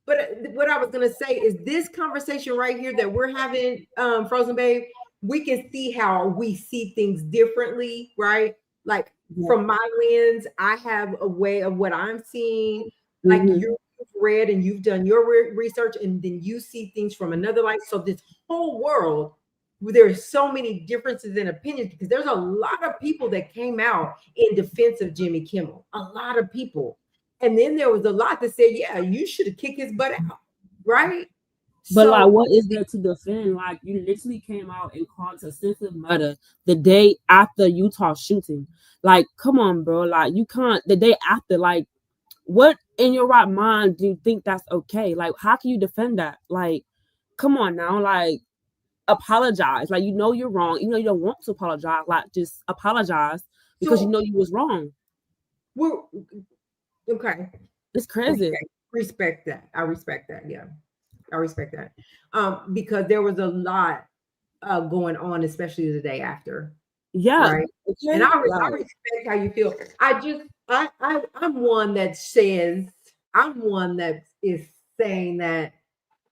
but what I was gonna say is this conversation right here that we're having, Frozen Babe, we can see how we see things differently, right? Like from my lens, I have a way of what I'm seeing. Like you've read and you've done your research, and then you see things from another light. So this whole world, there's so many differences in opinions because there's a lot of people that came out in defense of Jimmy Kimmel. A lot of people. And then there was a lot that said, yeah, you should have kicked his butt out, right? But like, what is there to defend? Like, you literally came out and called a sensitive murder the day after Utah shooting. Like, come on, bro. Like, you can't, the day after, like, what in your right mind do you think that's okay? Like, how can you defend that? Like, come on now, like, apologize. Like, you know you're wrong. You know you don't want to apologize. Like, just apologize because you know you was wrong. Well, okay. It's crazy. Respect that. I respect that. Yeah. I respect that. Because there was a lot going on, especially the day after. Yeah. Right. Okay. And I respect how you feel. I'm one that says, I'm one that is saying that,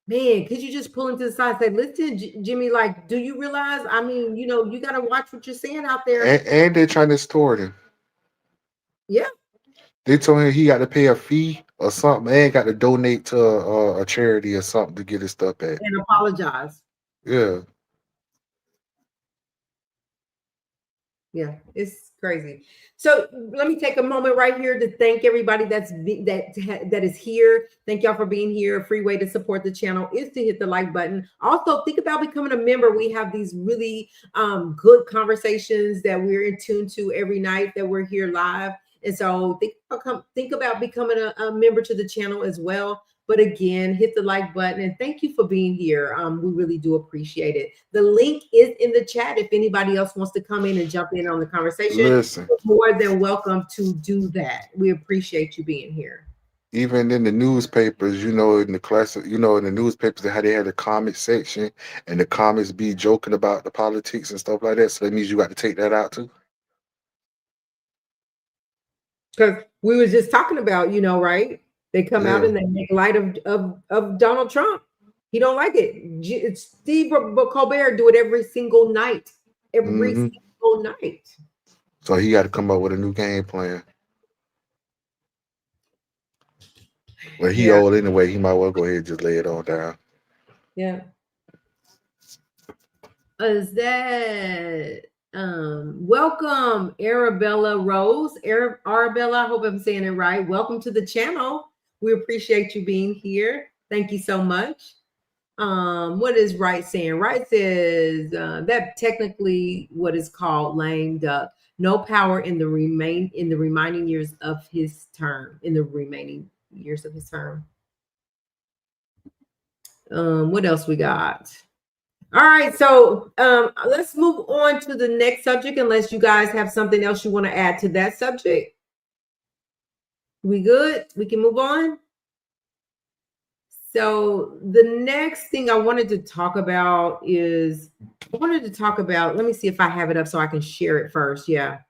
man, could you just pull him to the side and say, listen, Jimmy, like, do you realize? I mean, you know, you got to watch what you're saying out there. And they're trying to extort him. Yeah. They told him he got to pay a fee or something and got to donate to a charity or something to get his stuff back. And apologize. Yeah. Yeah, it's crazy. So let me take a moment right here to thank everybody that is here. Thank y'all for being here. A free way to support the channel is to hit the like button. Also, think about becoming a member. We have these really good conversations that we're in tune to every night that we're here live. And so think about becoming a member to the channel as well. But again, hit the like button and thank you for being here. We really do appreciate it. The link is in the chat. If anybody else wants to come in and jump in on the conversation, listen, you're more than welcome to do that. We appreciate you being here. Even in the newspapers, you know, in the classic, you know, in the newspapers, how they had a comment section and the comments be joking about the politics and stuff like that. So that means you got to take that out too. Because we was just talking about, you know, right? They come out and they make light of Donald Trump. He don't like it. Steve Colbert do it every single night. Every single night. So he got to come up with a new game plan. Well, he old anyway. He might well go ahead and just lay it on down. Yeah. Is that welcome, Arabella Rose. Arabella, I hope I'm saying it right. Welcome to the channel. We appreciate you being here. Thank you so much. What is Wright saying? Wright says that technically what is called lame duck. No power in the remaining years of his term. In the remaining years of his term. What else we got? All right, so let's move on to the next subject unless you guys have something else you want to add to that subject. We good? We can move on? So the next thing I wanted to talk about is, let me see if I have it up so I can share it first. Yeah.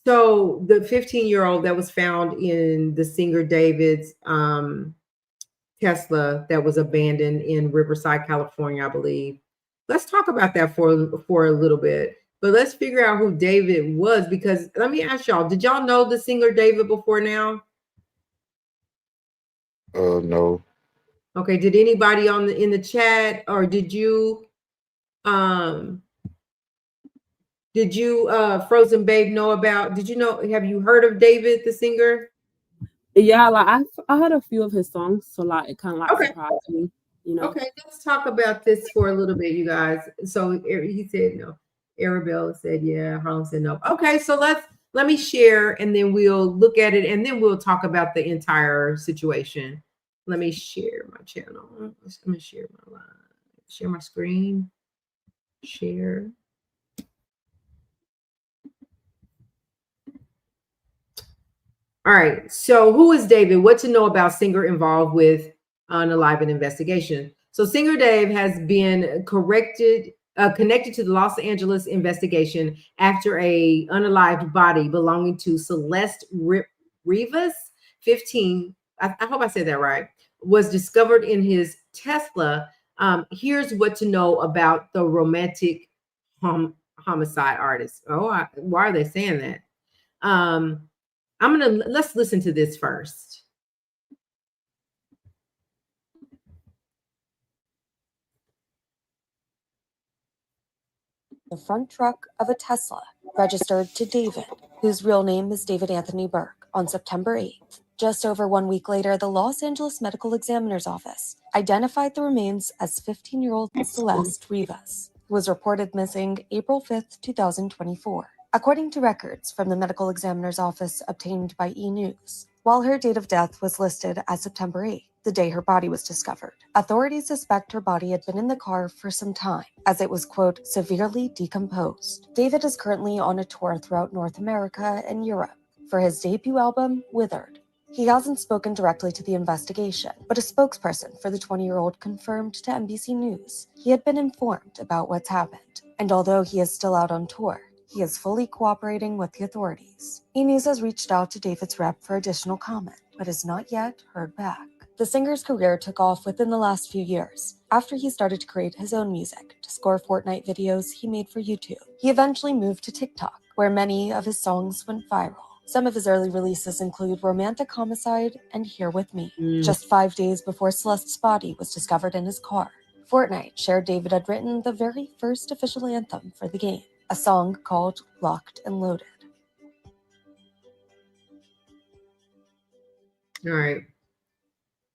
So the 15-year-old that was found in the singer David's Tesla that was abandoned in Riverside, California, I believe. Let's talk about that for a little bit. But let's figure out who David was, because let me ask y'all, did y'all know the singer David before now? No. Okay, did anybody in the chat, or did you Frozen Babe know about, have you heard of David the singer? Yeah, like I heard a few of his songs, so like it kind of like Okay. surprised me, you know. Okay, let's talk about this for a little bit, you guys. So he said no. Arabella said yeah. Harlem said no. Okay, so let me share, and then we'll look at it, and then we'll talk about the entire situation. Let me share my channel. I'm gonna share my live. Share my screen. Share. All right. So, who is David? What to know about singer involved with unaliving investigation? So, singer Dave has been connected to the Los Angeles investigation after a unalived body belonging to Celeste Rivas, 15. I hope I said that right. Was discovered in his Tesla. Here's what to know about the romantic homicide artist. Oh, why are they saying that? Let's listen to this first. The front truck of a Tesla registered to David, whose real name is David Anthony Burke, on September 8th. Just over 1 week later, the Los Angeles Medical Examiner's Office identified the remains as 15-year-old Celeste Rivas, who was reported missing April 5th, 2024. According to records from the Medical Examiner's Office obtained by E! News, while her date of death was listed as September 8th, the day her body was discovered, authorities suspect her body had been in the car for some time, as it was, quote, severely decomposed. David is currently on a tour throughout North America and Europe for his debut album, Withered. He hasn't spoken directly to the investigation, but a spokesperson for the 20-year-old confirmed to NBC News he had been informed about what's happened, and although he is still out on tour, he is fully cooperating with the authorities. E! News has reached out to David's rep for additional comment, but has not yet heard back. The singer's career took off within the last few years, after he started to create his own music to score Fortnite videos he made for YouTube. He eventually moved to TikTok, where many of his songs went viral. Some of his early releases include Romantic Homicide and Here With Me. Just 5 days before Celeste's body was discovered in his car, Fortnite shared David had written the very first official anthem for the game, a song called Locked and Loaded. All right.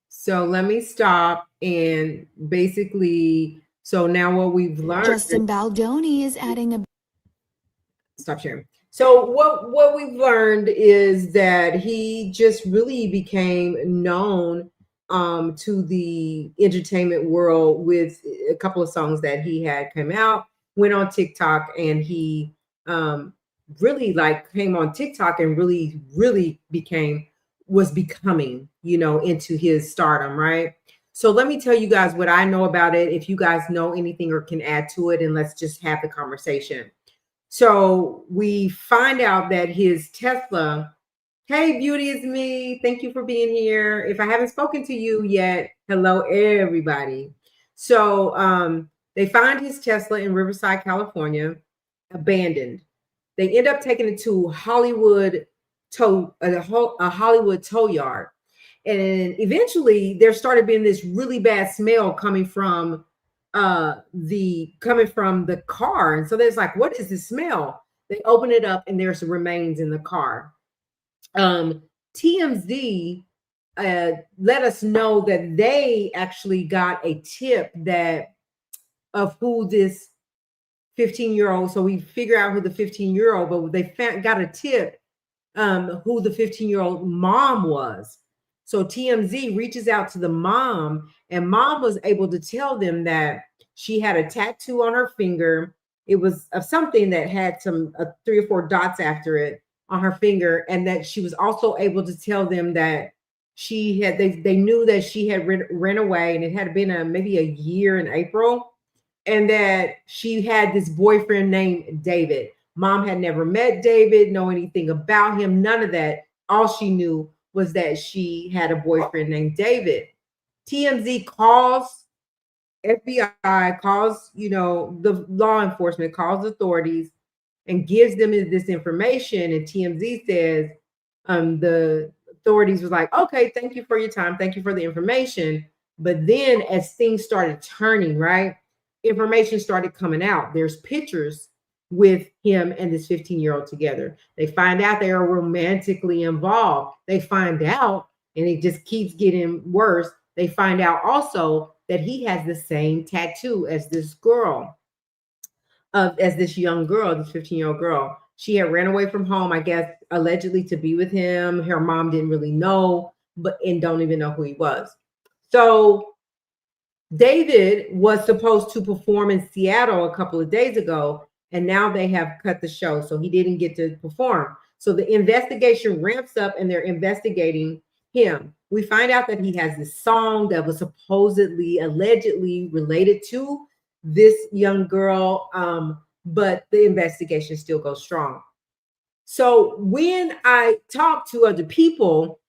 So let me stop and basically, so now what we've learned. Justin Baldoni is adding a. Stop sharing. So what we've learned is that he just really became known to the entertainment world with a couple of songs that he had come out, went on TikTok, and he really like came on TikTok and really was becoming, into his stardom, right? So let me tell you guys what I know about it. If you guys know anything or can add to it, and let's just have the conversation. So we find out that his Tesla, hey, beauty, is me. Thank you for being here. If I haven't spoken to you yet, hello, everybody. So they find his Tesla in Riverside, California, abandoned. They end up taking it to a Hollywood tow yard. And eventually there started being this really bad smell coming from the car. And so there's like, what is this smell? They open it up and there's remains in the car. TMZ let us know that they actually got a tip of who this 15-year-old. So we figure out who the 15-year-old, but they got a tip who the 15-year-old mom was. So TMZ reaches out to the mom, and mom was able to tell them that she had a tattoo on her finger. It was of something that had some 3 or 4 dots after it on her finger, and that she was also able to tell them that they knew that she had ran away, and it had been maybe a year in April, and that she had this boyfriend named David. Mom had never met David, know anything about him, none of that. All she knew was that she had a boyfriend named David. TMZ calls FBI, calls, the law enforcement, calls authorities and gives them this information. And TMZ says, the authorities was like, okay, thank you for your time. Thank you for the information. But then as things started turning, right, information started coming out. There's pictures with him and this 15-year-old together. They find out they are romantically involved. They find out and it just keeps getting worse. They find out also that he has the same tattoo as this girl, as this young girl, this 15-year-old girl. She had ran away from home, I guess, allegedly to be with him. Her mom didn't really know, and don't even know who he was. So D4vid was supposed to perform in Seattle a couple of days ago, and now they have cut the show, so he didn't get to perform. So the investigation ramps up, and they're investigating him. We find out that he has this song that was supposedly, allegedly related to this young girl, but the investigation still goes strong. So when I talk to other people,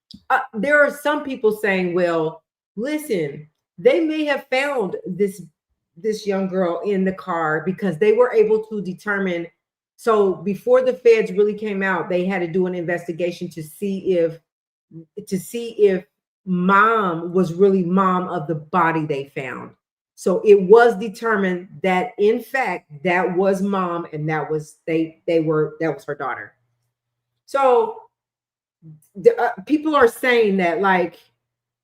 there are some people saying, well, listen, they may have found this young girl in the car because they were able to determine. So before the feds really came out, they had to do an investigation to see if mom was really mom of the body they found. So it was determined that in fact that was mom, and that was that was her daughter. So people are saying that, like,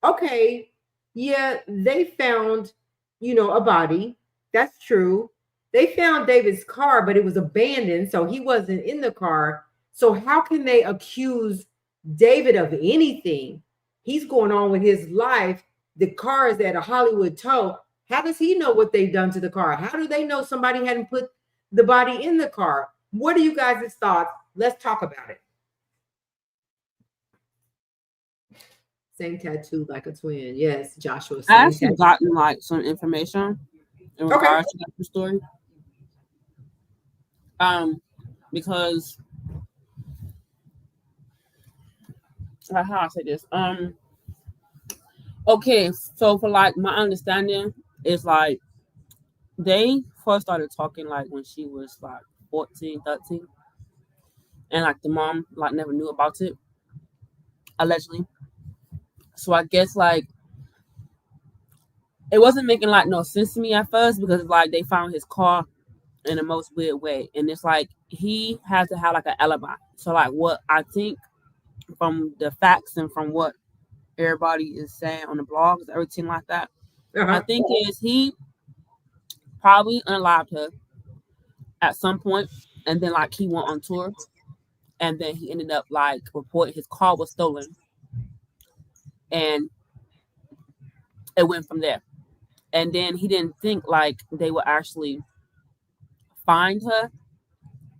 okay, yeah, they found, a body. That's true. They found D4vid's car, but it was abandoned, so he wasn't in the car. So how can they accuse D4vid of anything? He's going on with his life. The car is at a Hollywood tow. How does he know what they've done to the car? How do they know somebody hadn't put the body in the car? What are you guys' thoughts? Let's talk about it. Same tattoo like a twin. Yes, Joshua. I actually gotten like some information in regards to that story. Because how I say this? Okay, so for like my understanding is like they first started talking like when she was like 14, 13. And like the mom like never knew about it, allegedly. So I guess like it wasn't making like no sense to me at first because like they found his car in the most weird way, and it's like he had to have like an alibi. So like what I think from the facts and from what everybody is saying on the blogs, everything like that, I think is he probably unalived her at some point, and then like he went on tour, and then he ended up like reporting his car was stolen, and it went from there. And then he didn't think like they would actually find her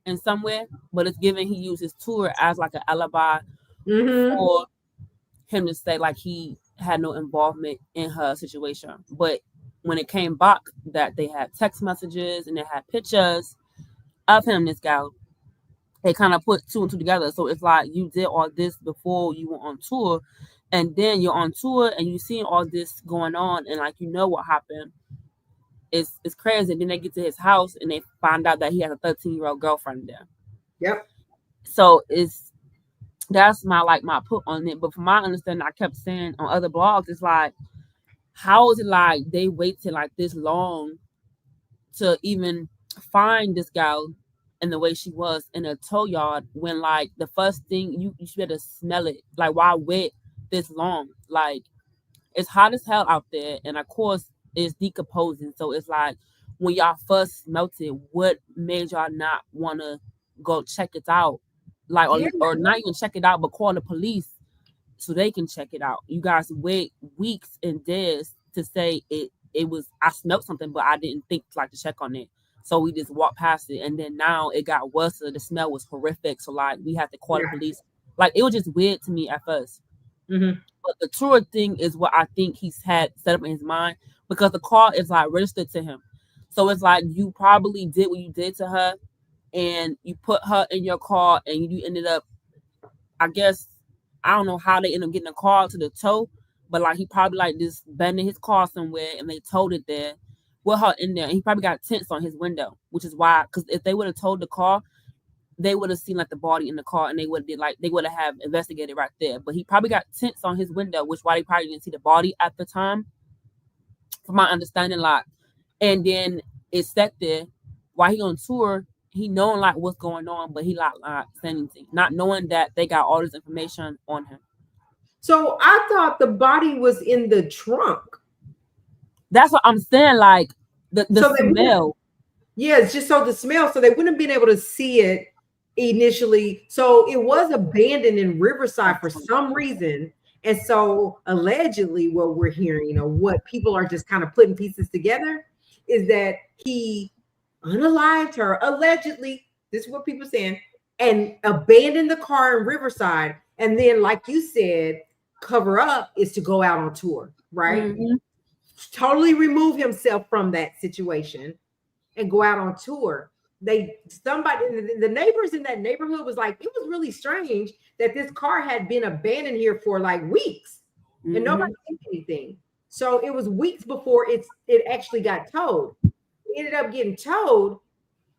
in somewhere, but it's given he used his tour as like an alibi for him to say like he had no involvement in her situation. But when it came back that they had text messages and they had pictures of him, this guy, they kind of put two and two together. So it's like you did all this before you were on tour, and then you're on tour and you see all this going on, and like what happened. It's crazy. And then they get to his house and they find out that he has a 13-year-old girlfriend there. Yep. So that's my put on it. But from my understanding, I kept saying on other blogs, it's like, how is it like they waited like this long to even find this girl in the way she was in a tow yard when like the first thing you should be able to smell it. Like why wait this long? Like it's hot as hell out there, and of course it's decomposing. So it's like when y'all first smelt it, what made y'all not want to go check it out? Like or not even check it out, but call the police so they can check it out. You guys wait weeks and days to say it was I smelled something, but I didn't think like to check on it. So we just walked past it, and then now it got worse. So the smell was horrific. So like we had to call the police. Like it was just weird to me at first. But the tour thing is what I think he's had set up in his mind, because the car is like registered to him. So it's like you probably did what you did to her, and you put her in your car, and you ended up, I guess, I don't know how they ended up getting a car to the tow, but like he probably like just abandoned his car somewhere and they towed it there with her in there. And he probably got tents on his window, which is why, because if they would have towed the car, they would have seen like the body in the car, and they would have investigated right there. But he probably got tents on his window, which why they probably didn't see the body at the time, from my understanding. Like, and then it's sat there while he on tour. He knowing like what's going on, but he like saying anything, not knowing that they got all this information on him. So I thought the body was in the trunk. That's what I'm saying. Like the So they smell. Yeah, it's just so the smell. So they wouldn't have been able to see it initially. So it was abandoned in Riverside for some reason. And so allegedly, what we're hearing, what people are just kind of putting pieces together is that he unalived her, allegedly. This is what people are saying, and abandoned the car in Riverside. And then, like you said, cover up is to go out on tour, right? Mm-hmm. Totally remove himself from that situation and go out on tour. Somebody, the neighbors in that neighborhood was like, it was really strange that this car had been abandoned here for like weeks and nobody did anything. So it was weeks before it actually got towed. It ended up getting towed,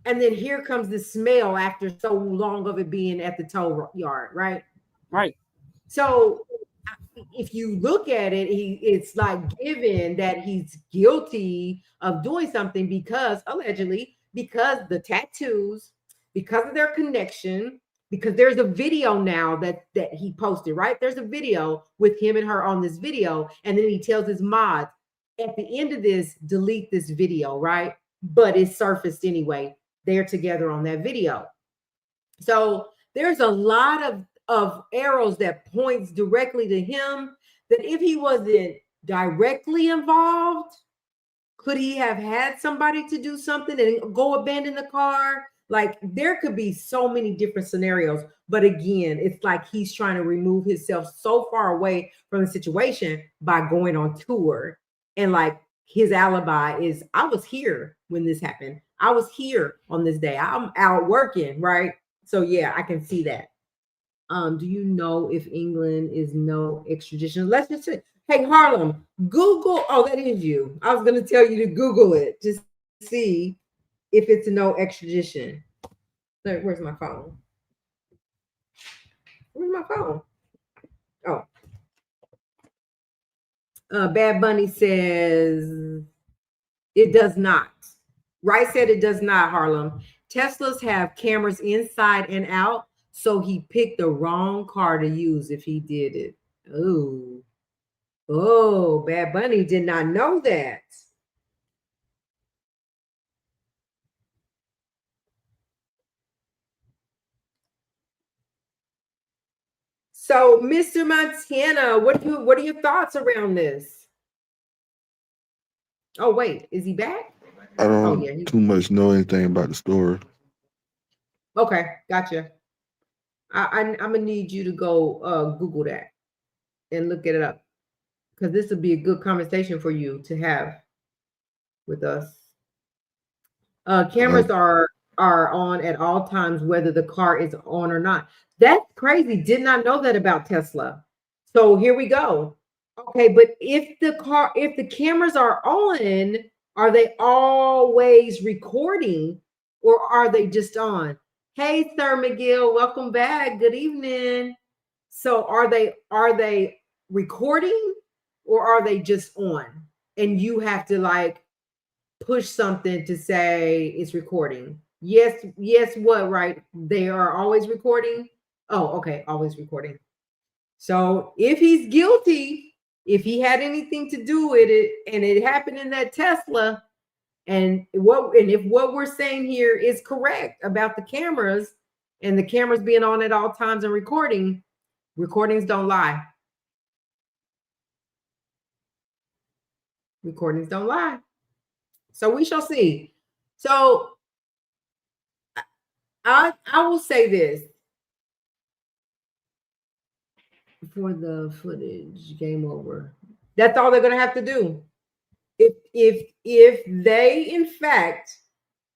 and then here comes the smell after so long of it being at the tow yard, right? Right. So if you look at it, it's like given that he's guilty of doing something because allegedly, because the tattoos, because of their connection, because there's a video now that he posted, right? There's a video with him and her on this video, and then he tells his mods at the end of this, delete this video, right? But it surfaced anyway. They're together on that video. So there's a lot of arrows that points directly to him, that if he wasn't directly involved, could he have had somebody to do something and go abandon the car? Like there could be so many different scenarios, but again, it's like he's trying to remove himself so far away from the situation by going on tour. And like his alibi is, I was here when this happened. I was here on this day. I'm out working, right? So yeah, I can see that. Do you know if England is no extradition? Let's just say, hey Harlem, Google. Oh, that is you. I was gonna tell you to Google it to see if it's no extradition. Where's my phone? Where's my phone? Oh. Bad Bunny says it does not. Rice said it does not, Harlem. Teslas have cameras inside and out, so he picked the wrong car to use if he did it. Oh, Bad Bunny did not know that. So, Mr. Montana, what are your thoughts around this? Oh, wait, is he back? I don't too much know anything about the story. Okay, gotcha. I'm gonna need you to go Google that and look it up, because this would be a good conversation for you to have with us. Cameras are on at all times, whether the car is on or not. That's crazy. Did not know that about Tesla. So here we go. Okay, but if the cameras are on, are they always recording or are they just on? Hey, Sir McGill, welcome back. Good evening. So are they recording or are they just on? And you have to like push something to say it's recording. Yes, what, right? They are always recording. Oh, okay, always recording. So if he's guilty, if he had anything to do with it and it happened in that Tesla, and if what we're saying here is correct about the cameras and the cameras being on at all times and recordings don't lie. Recordings don't lie. So we shall see. So I will say this. For the footage, game over. That's all they're going to have to do. If they in fact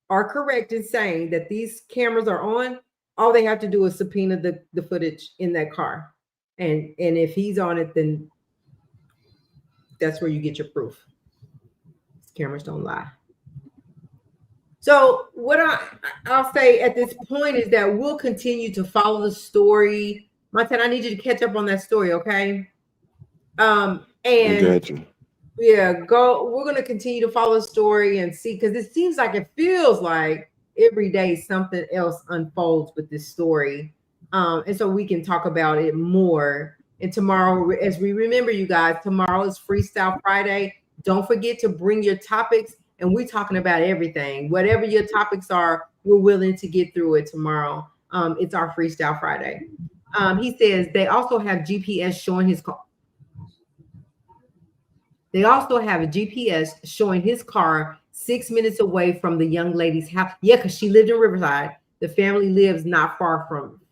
are correct in saying that these cameras are on, all they have to do is subpoena the footage in that car, and if he's on it, then that's where you get your proof. These cameras don't lie. So what I'll say at this point is that we'll continue to follow the story. Montana, I need you to catch up on that story, okay? And I got you. Yeah, we're going to continue to follow the story and see, because it seems like it feels like every day something else unfolds with this story. And so we can talk about it more And tomorrow, as we remember, you guys, tomorrow is Freestyle Friday. Don't forget to bring your topics, and we're talking about everything. Whatever your topics are, we're willing to get through it tomorrow. It's our Freestyle Friday. He says they also have GPS showing his car. They also have a GPS showing his car 6 minutes away from the young lady's house. Yeah, because she lived in Riverside. The family lives not far from.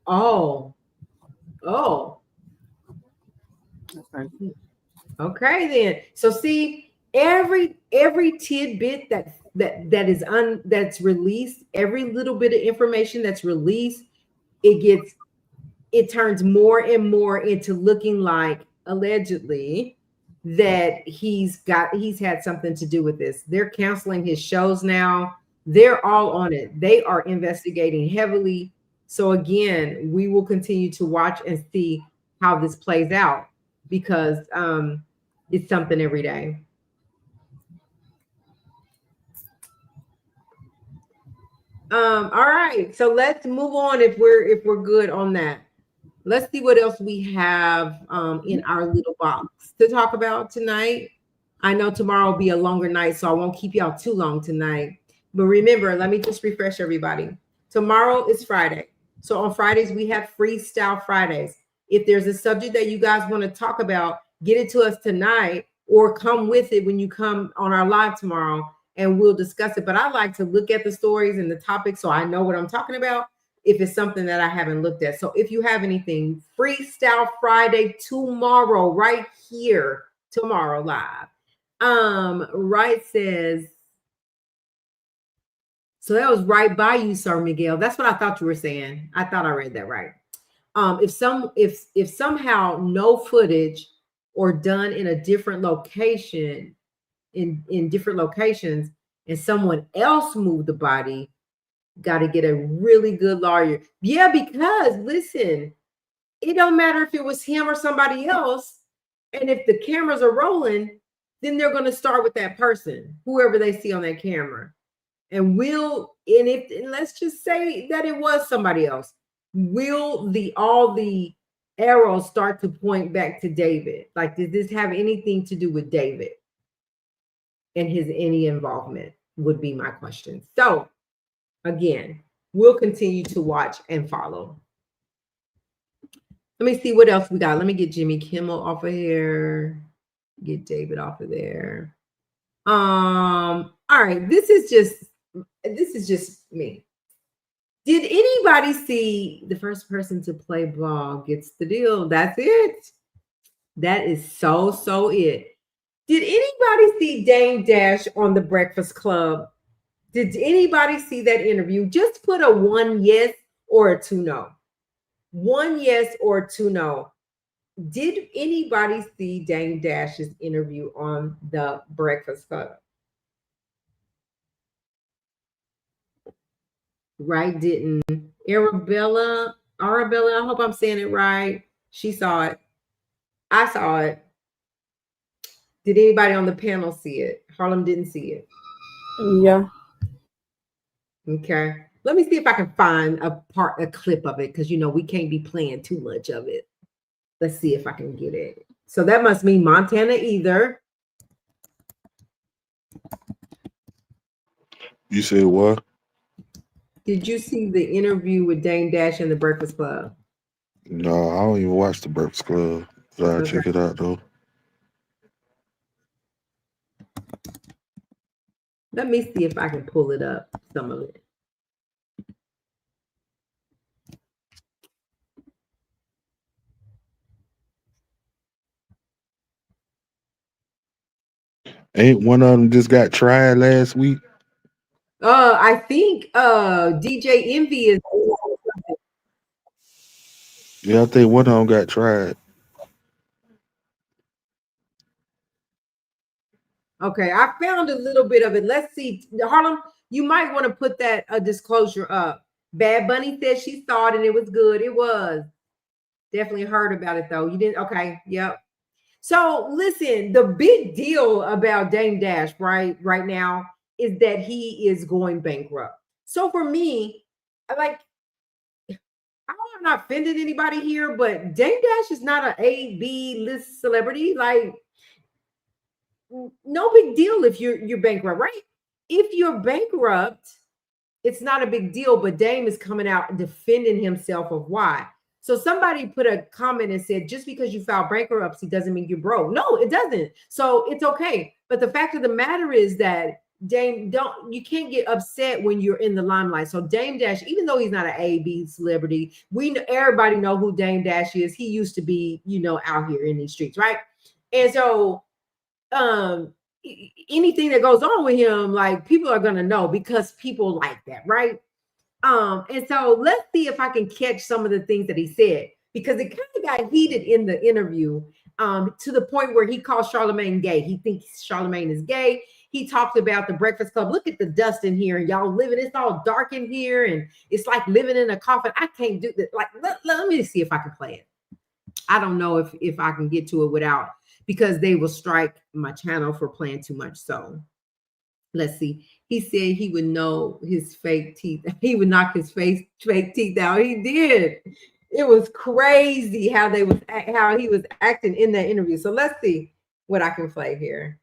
Oh. Okay, then. So see, every tidbit that's released, every little bit of information that's released, it turns more and more into looking like allegedly that he's had something to do with this. They're canceling his shows now. They're all on it. They are investigating heavily. So again, we will continue to watch and see how this plays out, because it's something every day. All right, so let's move on if we're good on that. Let's see what else we have in our little box to talk about tonight. I know tomorrow will be a longer night, so I won't keep y'all too long tonight. But remember, let me just refresh everybody. Tomorrow is Friday. So on Fridays, we have Freestyle Fridays. If there's a subject that you guys want to talk about, get it to us tonight, or come with it when you come on our live tomorrow, and we'll discuss it. But I like to look at the stories and the topics so I know what I'm talking about if it's something that I haven't looked at. So if you have anything, Freestyle Friday tomorrow, right here, tomorrow live. Right says, so that was right by you, Sir Miguel. That's what I thought you were saying. I thought I read that right. If somehow no footage or done in a different location, in different locations, and someone else moved the body, got to get a really good lawyer. Yeah, because listen, it don't matter if it was him or somebody else. And if the cameras are rolling, then they're going to start with that person, whoever they see on that camera. And let's just say that it was somebody else. Will all the arrows start to point back to David? Like, did this have anything to do with David and any involvement, would be my question. So again, we'll continue to watch and follow. Let me see what else we got. Let me get Jimmy Kimmel off of here. Get David off of there. All right. This is just me. Did anybody see the first person to play ball gets the deal? That's it. That is so it. Did anybody see Dame Dash on The Breakfast Club? Did anybody see that interview? Just put a 1 yes or a 2 no. 1 yes or 2 no. Did anybody see Dame Dash's interview on The Breakfast Club? Right, didn't. Arabella, I hope I'm saying it right. She saw it. I saw it. Did anybody on the panel see it? Harlem didn't see it. Yeah. Okay. Let me see if I can find a clip of it, because we can't be playing too much of it. Let's see if I can get it. So that must mean Montana either. You said what? Did you see the interview with Dame Dash in The Breakfast Club? No, I don't even watch The Breakfast Club. I'll check it out though. Let me see if I can pull it up, some of it. Ain't one of them just got tried last week? I think DJ Envy is. Yeah, I think one of them got tried. Okay, I found a little bit of it. Let's see. Harlem, you might want to put that disclosure up. Bad Bunny said she saw it and it was good. It was. Definitely heard about it though. You didn't? Okay, yep. So listen, the big deal about Dame Dash right now is that he is going bankrupt. So for me, I'm not offending anybody here, but Dame Dash is not an A-B list celebrity. Like, no big deal if you're bankrupt, right? If you're bankrupt, it's not a big deal, but Dame is coming out and defending himself of why. So somebody put a comment and said, just because you filed bankruptcy doesn't mean you're broke. No, it doesn't. So it's okay. But the fact of the matter is that Dame, you can't get upset when you're in the limelight. So Dame Dash, even though he's not an A-B celebrity, everybody know who Dame Dash is. He used to be, out here in these streets, right? And so anything that goes on with him, like, people are gonna know because people like that, right? And so let's see if I can catch some of the things that he said, because it kind of got heated in the interview, to the point where he called Charlamagne gay. He thinks Charlamagne is gay. He talked about the Breakfast Club. Look at the dust in here, and y'all living. It's all dark in here, and it's like living in a coffin. I can't do that. Like, let me see if I can play it. I don't know if I can get to it without, because they will strike my channel for playing too much. So let's see. He said he would know his fake teeth. He would knock his fake teeth out. He did. It was crazy how he was acting in that interview. So let's see what I can play here.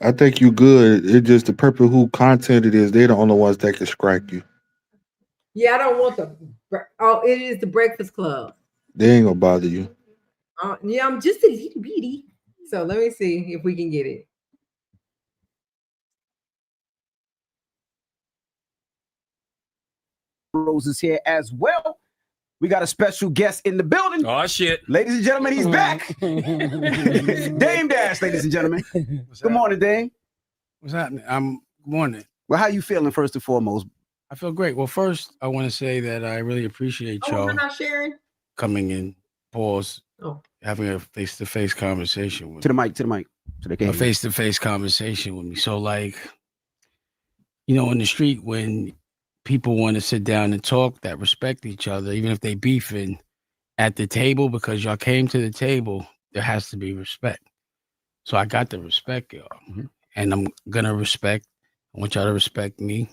I think you good. It's just the purpose who content it is. They're the only ones that can strike you. Yeah, I don't want it is the Breakfast Club. They ain't gonna bother you. Yeah, I'm just a little bitty. So let me see if we can get it. Rose is here as well. We got a special guest in the building. Oh, shit. Ladies and gentlemen, he's back. Dame Dash, ladies and gentlemen. Good morning, Dame. What's happening? Good morning. Well, how you feeling first and foremost? I feel great. Well, first, I want to say that I really appreciate y'all we're not sharing? coming in, having a face-to-face conversation with me. To the mic. So they can a face-to-face conversation with me. So, like, in the street, when people want to sit down and talk that respect each other, even if they beefing at the table, because y'all came to the table, there has to be respect. So I got to respect y'all. Mm-hmm. And I'm going to respect. I want y'all to respect me.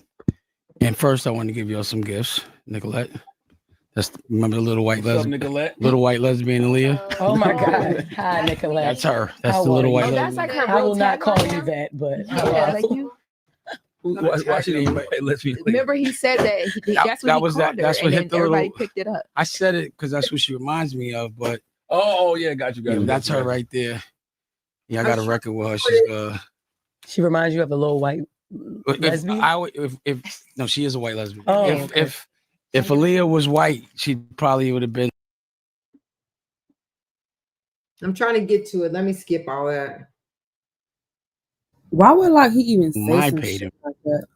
And first, I want to give y'all some gifts. Nicolette. Remember the little white lesbian? Little white lesbian, Aaliyah? Oh my God. Hi, Nicolette. That's her. That's the little white lesbian. That's like her. I will not call you that, but like you. Why should he Remember, he said that. That's what hit the everybody picked it up. I said it because that's what she reminds me of. But yeah, got you. That's her right there. Yeah, I got a record with her. She reminds you of a little white lesbian. No, she is a white lesbian. Oh, if Aaliyah was white, she probably would have been. I'm trying to get to it. Let me skip all that. Why would he even say My some paid shit like that?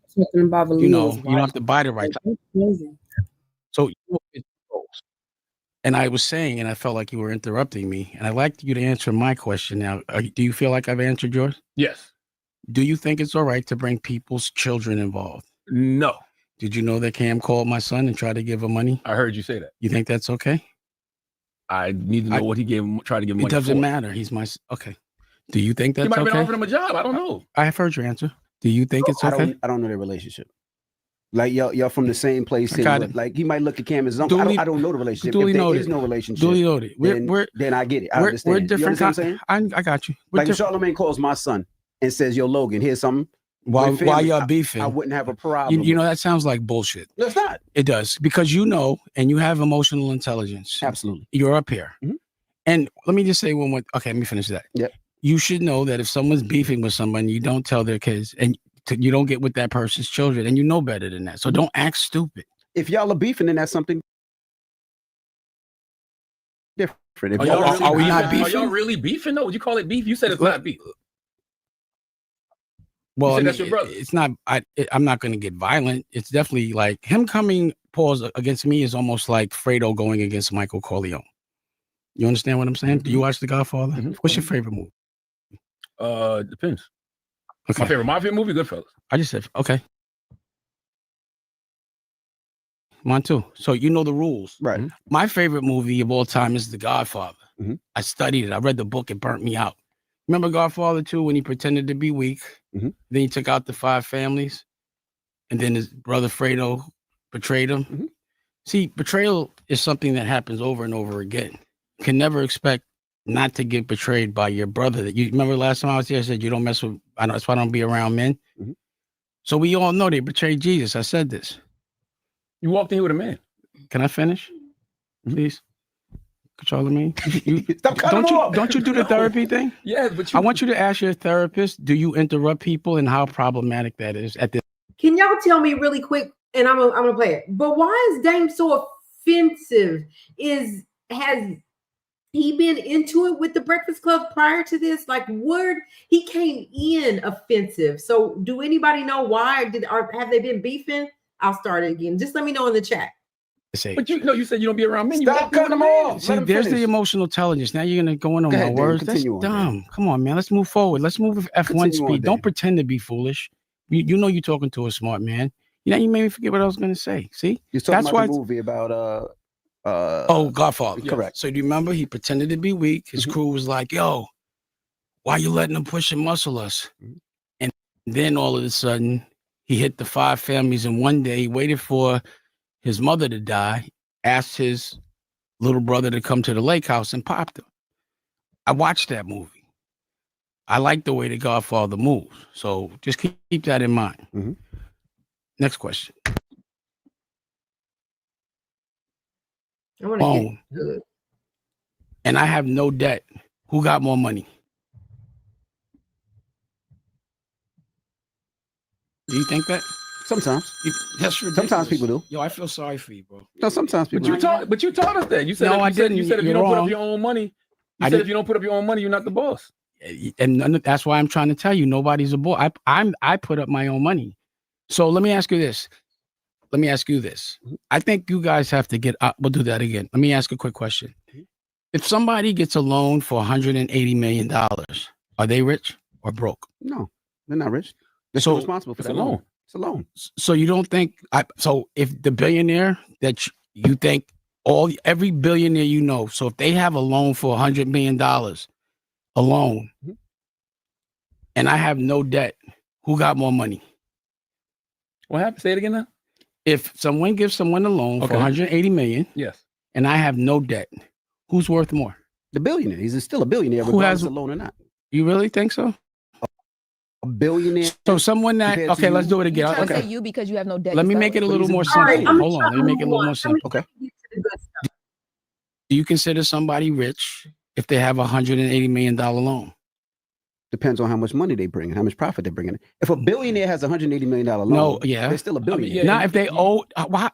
Something about you don't have to buy the right time. So, and I was saying, and I felt like you were interrupting me, and I'd like you to answer my question now. Do you feel like I've answered yours? Yes. Do you think it's all right to bring people's children involved? No. Did you know that Cam called my son and tried to give him money? I heard you say that. You think that's okay? I need to know what he tried to give him money. It doesn't for. matter. He's my okay. Do you think that's okay? He might have been okay? offering him a job. I don't know. I have heard your answer. Do you think it's okay? I don't know their relationship. Like y'all from the same place. Like he might look at Cam as his uncle. I don't know the relationship. If there is no relationship, duly noted. Then I get it. I understand. We're different. You understand what I'm saying? I got you. Like if Charlamagne calls my son and says, "Yo, Logan, here's something." While y'all beefing, I wouldn't have a problem. You know that sounds like bullshit. No, it's not. It does, because and you have emotional intelligence. Absolutely. You're up here. Mm-hmm. And let me just say one more. Okay, let me finish that. Yep. You should know that if someone's beefing with someone, you don't tell their kids, and you don't get with that person's children, and you know better than that. So don't act stupid. If y'all are beefing, then that's something different. Are we not beefing? Are y'all really beefing? No, would you call it beef? You said it's not beef. Well, that's your brother. It's not. I'm not going to get violent. It's definitely like him coming against me is almost like Fredo going against Michael Corleone. You understand what I'm saying? Do you watch The Godfather? Mm-hmm. What's your favorite movie? Depends. Okay. My favorite movie, Goodfellas. I just said okay. Mine too. So you know the rules, right? Mm-hmm. My favorite movie of all time is The Godfather. Mm-hmm. I studied it. I read the book. It burnt me out. Remember Godfather 2 when he pretended to be weak? Mm-hmm. Then he took out the 5 families, and then his brother Fredo betrayed him. Mhm. See, betrayal is something that happens over and over again. You can never expect not to get betrayed by your brother. That you remember last time I was here, I said you don't mess with. That's why I don't be around men. Mhm. So we all know they betrayed Jesus. I said this. You walked in here with a man. Can I finish, please? Controlling me. Stop cutting him off. Don't you do the therapy thing? Yeah, but I want you to ask your therapist, do you interrupt people and how problematic that is at this? Can y'all tell me really quick? And I'm gonna play it. But why is Dame so offensive? Has he been into it with the Breakfast Club prior to this? Like, where he came in offensive. So, do anybody know why? Have they been beefing? I'll start it again. Just let me know in the chat. But you said you don't be around men. Stop cutting them off. See, there's the emotional intelligence. Now you're gonna go in on my words. That's dumb. Come on, man. Let's move forward. Let's move with F1 speed. Don't pretend to be foolish. You know you're talking to a smart man. You made me forget what I was gonna say. See, you're talking about the movie about Godfather. Correct. So do you remember he pretended to be weak? His crew was like, yo, why you letting him push and muscle us? And then all of a sudden he hit the 5 families in one day. He waited for his mother to die, asked his little brother to come to the lake house and popped him. I watched that movie. I like the way the Godfather moves. So just keep that in mind. Mm-hmm. Next question. I want to get good. And I have no debt. Who got more money? Do you think that? Sometimes. That's ridiculous. Sometimes people do. Yo, I feel sorry for you, bro. No, sometimes people do. But you taught us that. You said, no, I didn't. You said if you don't put up your own money, if you don't put up your own money, you're not the boss. And that's why I'm trying to tell you, nobody's a boss. I put up my own money. So let me ask you this. I think you guys have to get we'll do that again. Let me ask a quick question. If somebody gets a loan for $180 million, are they rich or broke? No, they're not rich. They're still responsible for that loan. It's a loan. So you don't think so if the billionaire that you think every billionaire you know, so if they have a loan for $100 million alone, and I have no debt, who got more money? What happened? Say it again now. If someone gives someone a loan for $180 million, yes, and I have no debt, who's worth more? The billionaire. He's still a billionaire, who has a loan or not. You really think so? A billionaire. So someone that let's do it again. You're trying to say you because you have no debt. Let me make it a little more simple. Right, Hold on, let me make it a little more simple. Okay. Do you consider somebody rich if they have $180 million loan? Depends on how much money they bring and how much profit they bring in. If a billionaire has $180 million loan, they're still a billionaire. Not if they owe. How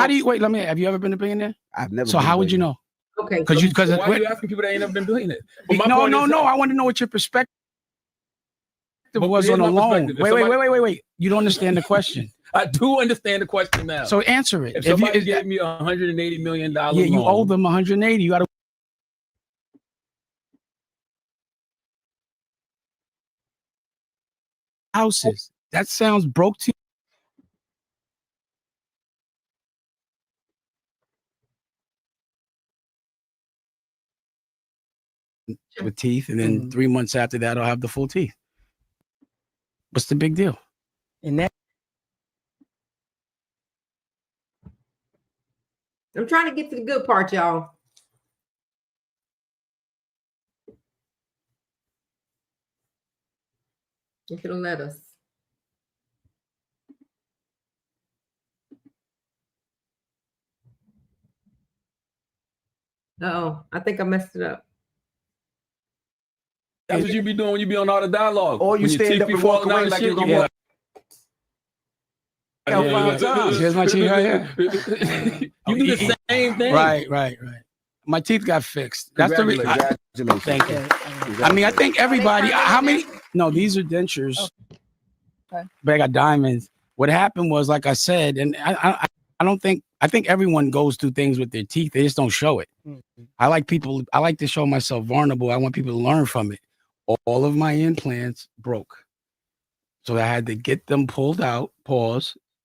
do you wait? Have you ever been a billionaire? I've never. So how would you know? Okay. Because why are you asking people that ain't never been billionaires? No. I want to know what your perspective was on a loan. Wait. You don't understand the question. I do understand the question now. So answer it. If somebody gave me $180 million loan, you owe them $180. You got to. Houses. That sounds broke to you. With teeth, and then 3 months after that, I'll have the full teeth. What's the big deal? And that I'm trying to get to the good part, y'all. If it'll let us. Uh-oh, I think I messed it up. That's what you be doing when you be on all the dialogue. Or you stand up and walk away like you're going to walk. Here's my teeth right here. You do the same thing. Right. My teeth got fixed. That's the reason. Thank you. I mean, I think everybody. How many? No, these are dentures. Okay. But I got diamonds. What happened was, like I said, and I don't think. I think everyone goes through things with their teeth. They just don't show it. I like to show myself vulnerable. I want people to learn from it. All of my implants broke. So I had to get them pulled out,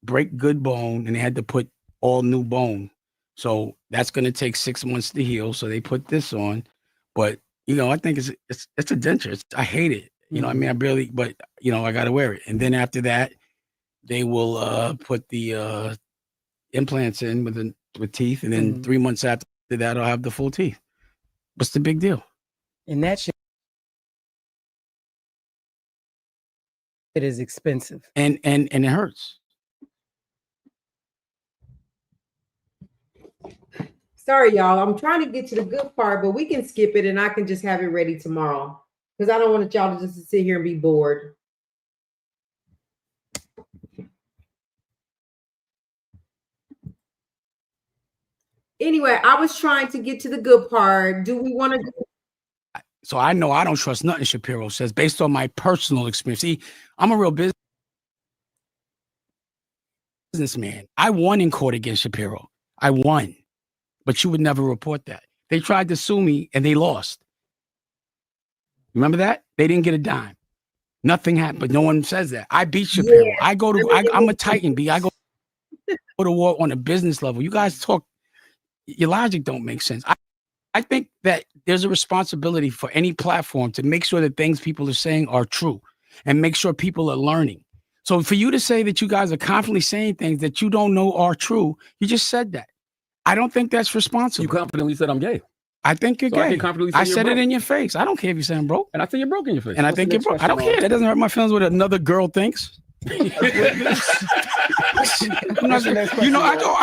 break good bone, and they had to put all new bone. So that's going to take 6 months to heal. So they put this on. But, I think it's a denture. I hate it. I mean, but I got to wear it. And then after that, they will put the implants in with teeth, and then 3 months after that, I'll have the full teeth. What's the big deal? And that shit is expensive. And it hurts. Sorry, y'all. I'm trying to get to the good part, but we can skip it and I can just have it ready tomorrow. Because I don't want y'all to just sit here and be bored. Anyway, I was trying to get to the good part. Do we want to? So I know I don't trust nothing Shapiro says based on my personal experience. See, I'm a real businessman. I won in court against Shapiro. I won. But you would never report that. They tried to sue me and they lost. Remember that? They didn't get a dime. Nothing happened, but no one says that. I beat Shapiro. Yeah. I'm a Titan B. I go to war on a business level. You guys talk, your logic don't make sense. I think that there's a responsibility for any platform to make sure that things people are saying are true and make sure people are learning. So for you to say that you guys are confidently saying things that you don't know are true, you just said that. I don't think that's responsible. You confidently said I'm gay. I think you're gay. I said it in your face. I don't care if you say I'm broke. And I think you're broke in your face. And I think you're broke. I don't care. That doesn't hurt my feelings what another girl thinks. I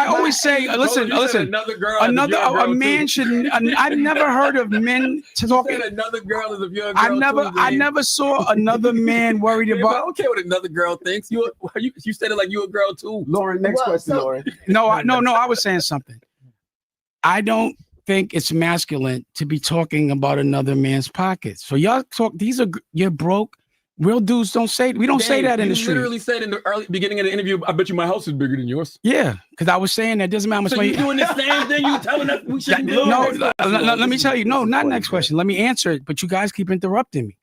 always say, listen. A man shouldn't. I've never heard of men talking. Another girl is if you're a girl. I never saw another man worried about. I don't care what another girl thinks. You said it like you a girl too, Lauren. Next question, Lauren. No. I was saying something. I don't think it's masculine to be talking about another man's pockets. So y'all talk. You're broke. Real dudes don't say. We don't say that in the street. You literally said in the early beginning of the interview, "I bet you my house is bigger than yours." Yeah, because I was saying that doesn't matter how much. So you doing the same thing? You telling us we shouldn't do? No, let me tell you. No, not next question. Let me answer it. But you guys keep interrupting me.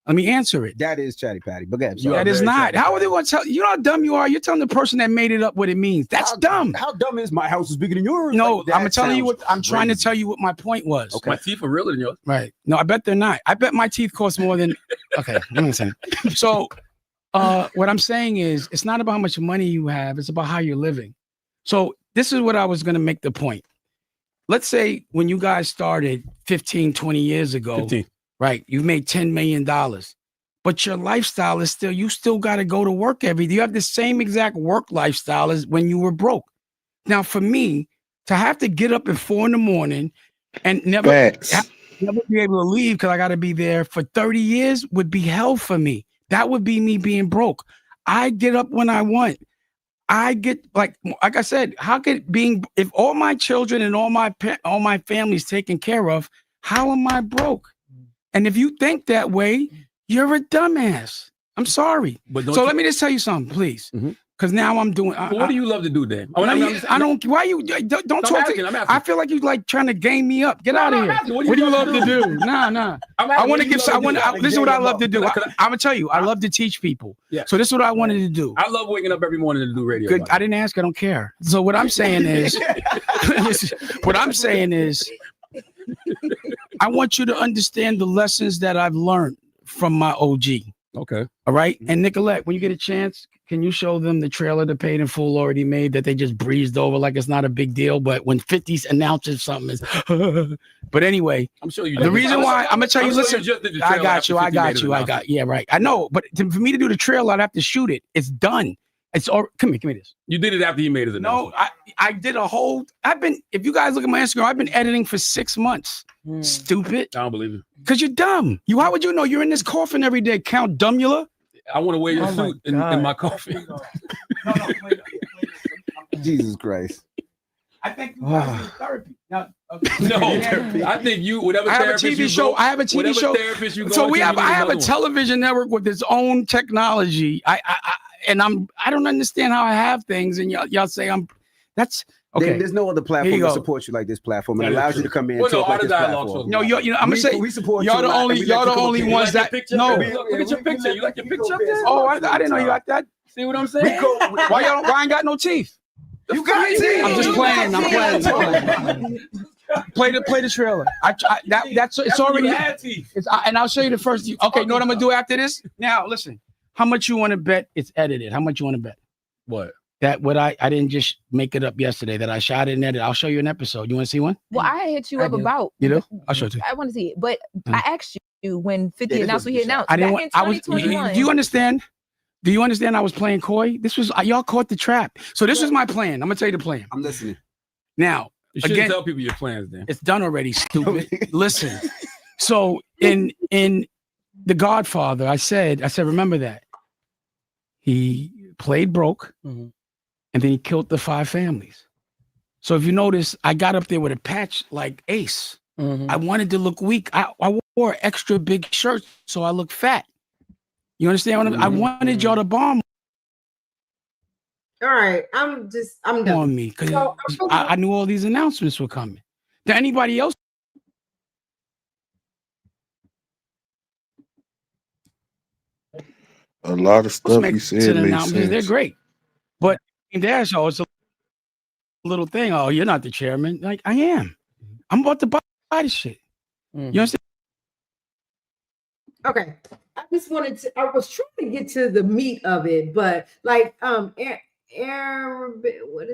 Let me answer it. That is chatty patty. But that is not. How are they going to tell you? Know how dumb you are? You're telling the person that made it up what it means. That's dumb. How dumb is my house is bigger than yours? No, like, I'm telling you what. I'm trying to tell you what my point was. Okay. My teeth are realer than yours. Right. No, I bet they're not. I bet my teeth cost more than. Okay, let me say. So, what I'm saying is, it's not about how much money you have. It's about how you're living. So this is what I was going to make the point. Let's say when you guys started 15, 20 years ago. 15. Right. You've made $10 million. But your lifestyle is you still got to go to work every day. You have the same exact work lifestyle as when you were broke. Now, for me, to have to get up at 4 a.m. and never be able to leave because I got to be there for 30 years would be hell for me. That would be me being broke. I get up when I want. I get like I said, if all my children and all my family's taken care of, how am I broke? And if you think that way, you're a dumbass. I'm sorry. So let me just tell you something, please. Because now I'm doing. What do you love to do, Dan? I don't. Why you don't talk to me? I feel like you like trying to game me up. Get out of here. What do you love to do? Nah. I want to give. This is what I love to do. I'm gonna tell you. I love to teach people. Yeah. So this is what I wanted to do. I love waking up every morning to do radio. Good. I didn't ask. I don't care. So what I'm saying is, I want you to understand the lessons that I've learned from my OG. Okay. All right. And Nicolette, when you get a chance, can you show them the trailer the Paid in Full already made that they just breezed over like it's not a big deal? But when 50 announces something is, but anyway, I'm sure you. The reason why I'm gonna tell you, listen, I got you. Yeah, right. I know, but for me to do the trailer, I'd have to shoot it. It's done. It's all. Come here, this. You did it after you made it. No, I did a whole. If you guys look at my Instagram, I've been editing for 6 months. Stupid. I don't believe it. Because you're dumb. How would you know you're in this coffin every day? Count Dumbula. I want to wear your suit in my coffin. Jesus Christ. I think you guys need therapy. Now, I think you, whatever I have a TV show. I have a TV show. So I have a television network with its own technology. I don't understand how I have things, and y'all say that's okay. There's no other platform that supports you like this platform. It allows you to come in and talk like this platform. No, I'm gonna say we support y'all the only ones that no. Look at your picture. You like your picture up there? Oh, I didn't know you got that. See what I'm saying? Why I ain't got no teeth? You got teeth. I'm just playing. Play the trailer. It's already. And I'll show you the first. Okay, you know what I'm gonna do after this? Now listen. How much you want to bet it's edited? How much you want to bet? What? that what I didn't just make it up yesterday, that I shot it and edited. I'll show you an episode. You want to see one? Well, I hit you up about. You know? I'll show it to you. I want to see it, but I asked you when 50 announced what he announced. I didn't back want. in 2021. Do you understand? Do you understand? I was playing coy. This was y'all caught the trap. So this was my plan. I'm gonna tell you the plan. I'm listening. Now, You should again, tell people your plans, then. it's done already. Stupid. Listen. So in The Godfather, I said, remember that he played broke, and then he killed the 5 families. So if you notice, I got up there with a patch like Ace. I wanted to look weak. I wore extra big shirts so I look fat. You understand what I wanted y'all to bomb All right, I'm done. on me because I knew all these announcements were coming. Did anybody else? A lot of stuff he said made sense. They're great, but in their show, it's a little thing. Oh, you're not the chairman. Like I am. I'm about to buy this shit. You understand? Okay, I just wanted to. I was trying to get to the meat of it, but like, what is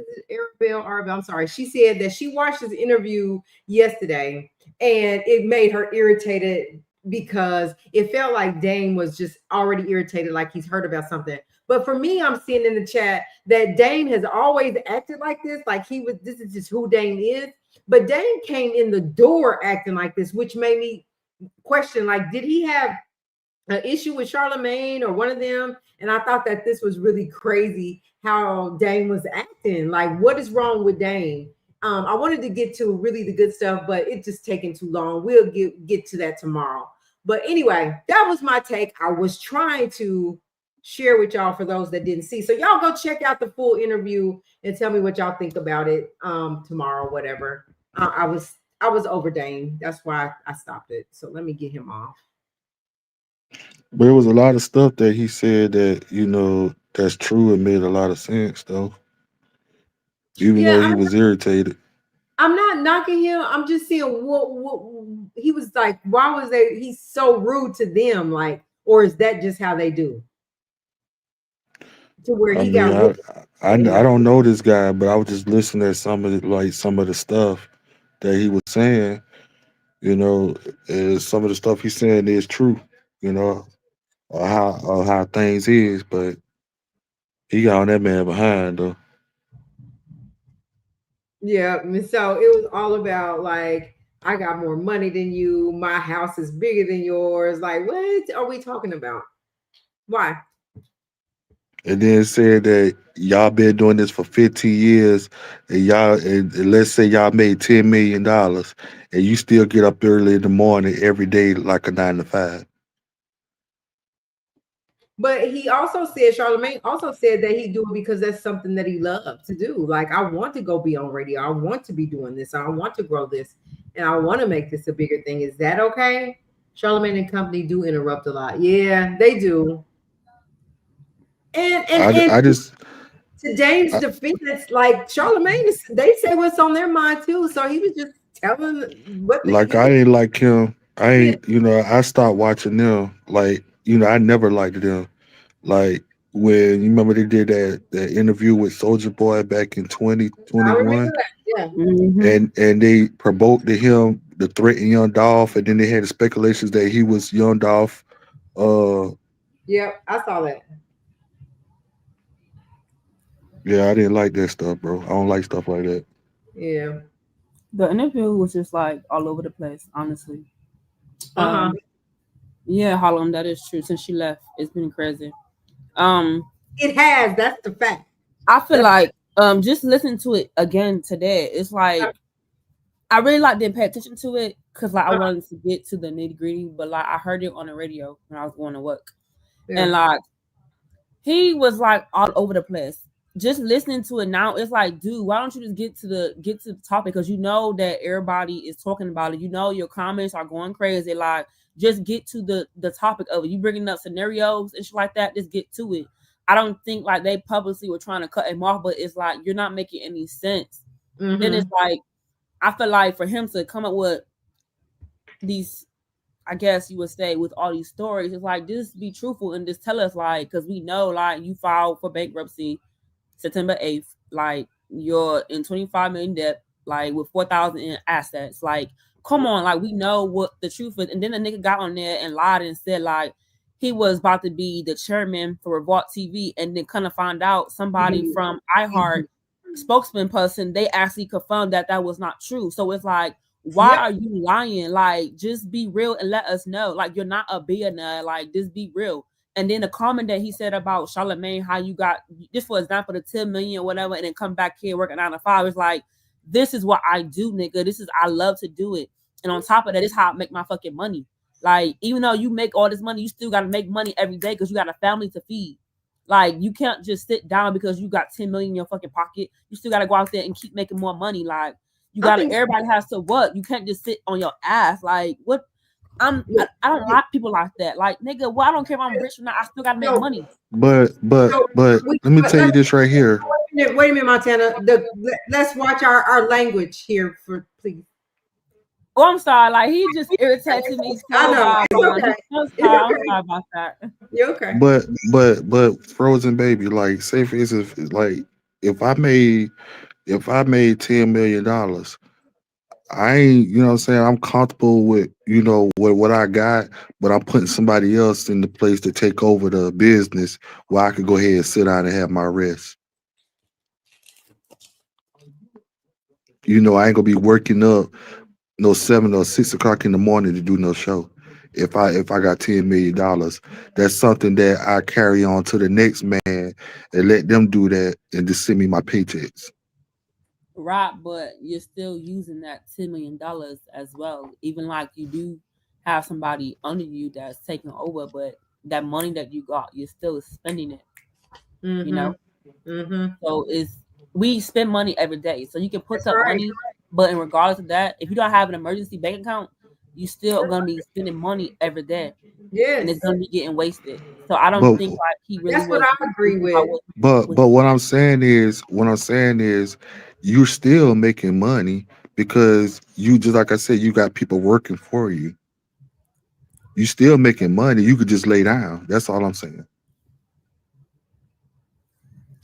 it? Arabelle. I'm sorry. She said that she watched this interview yesterday, and it made her irritated because it felt like Dame was just already irritated, like he's heard about something. But for me, I'm seeing in the chat that Dame has always acted like this, like this is just who Dame is. But Dame came in the door acting like this, which made me question, like, did he have an issue with Charlemagne or one of them? And I thought that this was really crazy how Dame was acting. Like, what is wrong with Dame? I wanted to get to really the good stuff, but it's just taking too long. We'll get to that tomorrow. But anyway, that was my take. I was trying to share with y'all for those that didn't see. So y'all go check out the full interview and tell me what y'all think about it tomorrow, whatever. I was over Dame. That's why I stopped it. So let me get him off. But there was a lot of stuff that he said that, that's true and made a lot of sense, though. Even though he was irritated. I'm not knocking him. I'm just seeing what he was like. Why was he's so rude to them? Like, or is that just how they do? To where he got. I don't know this guy, but I was just listening to some of the stuff that he was saying. Some of the stuff he's saying is true. Or how things is, but he got on that man behind though. Yeah, so it was all about like, I got more money than you. My house is bigger than yours. Like, what are we talking about? Why? And then said that y'all been doing this for 15 years, and let's say y'all made $10 million, and you still get up early in the morning every day like a 9 to 5. But he also said, Charlemagne also said that he do it because that's something that he loved to do. Like, I want to go be on radio. I want to be doing this. I want to grow this. And I want to make this a bigger thing. Is that okay? Charlemagne and company do interrupt a lot. Yeah, they do. And I just to Dame's defense, like Charlemagne, they say what's on their mind too. So he was just telling what like do. I ain't like him. I ain't, I stopped watching them. Like, I never liked them. Like when you remember they did that interview with Soulja Boy back in 2021. I remember that, yeah. And they provoked him to threaten Young Dolph, and then they had the speculations that he was Young Dolph. Yep, I saw that. Yeah, I didn't like that stuff, bro. I don't like stuff like that. Yeah. The interview was just like all over the place, honestly. Yeah, Harlem, that is true. Since she left, it's been crazy. It has. That's the fact. I feel like just listening to it again today, it's like I really didn't pay attention to it because I wanted to get to the nitty gritty, but I heard it on the radio when I was going to work, and he was all over the place. Just listening to it now, it's like, dude, why don't you just get to the topic? Because that everybody is talking about it. Your comments are going crazy. Like, just get to the topic of it. You bringing up scenarios and shit like that. Just get to it. I don't think they purposely were trying to cut him off, but it's like you're not making any sense. Then it's like I feel like for him to come up with these, I guess you would say, with all these stories, it's like just be truthful and just tell us because we know you filed for bankruptcy. September 8th, like you're in 25 million debt, like with 4,000 in assets. Like, come on, like we know what the truth is. And then the nigga got on there and lied and said like he was about to be the chairman for Revolt TV, and then kind of find out somebody from iHeart spokesman person, they actually confirmed that that was not true. So it's like, why are you lying? Like, just be real and let us know. Like, you're not a billionaire. Like, just be real. And then the comment that he said about Charlamagne, how you got, just for example, the 10 million or whatever, and then come back here working 9 to 5. It's like, this is what I do, nigga. This is, I love to do it. And on top of that, this is how I make my fucking money. Like, even though you make all this money, you still got to make money every day because you got a family to feed. Like, you can't just sit down because you got 10 million in your fucking pocket. You still got to go out there and keep making more money. Like, you got to, everybody has to work. You can't just sit on your ass. Like, what? I don't like people like that. Like, nigga, well, I don't care if I'm rich or not. I still got to make money. But let me tell you this right here. Wait a minute, Montana. Let's watch our language here, for please. Oh, I'm sorry. Like, he just irritated me. I know. It's okay. I'm sorry about that. You're okay. But Frozen Baby, like, say for instance, like if I made $10 million, I ain't, you know what I'm saying, I'm comfortable with, you know, what I got, but I'm putting somebody else in the place to take over the business where I could go ahead and sit down and have my rest. You know, I ain't gonna be working up no 7 or 6 o'clock in the morning to do no show. If I got $10 million, that's something that I carry on to the next man and let them do that and just send me my paychecks. Right, but you're still using that $10 million as well. Even like you do have somebody under you that's taking over, but that money that you got, you're still spending it. You know? So we spend money every day. So you can put up money, but in regardless of that, if you don't have an emergency bank account, you still gonna be spending money every day. Yes. And it's gonna be getting wasted. So I don't think like he really that's what I agree with. But what I'm saying is you're still making money because you, just like I said, you got people working for you. You still making money. You could just lay down. That's all I'm saying.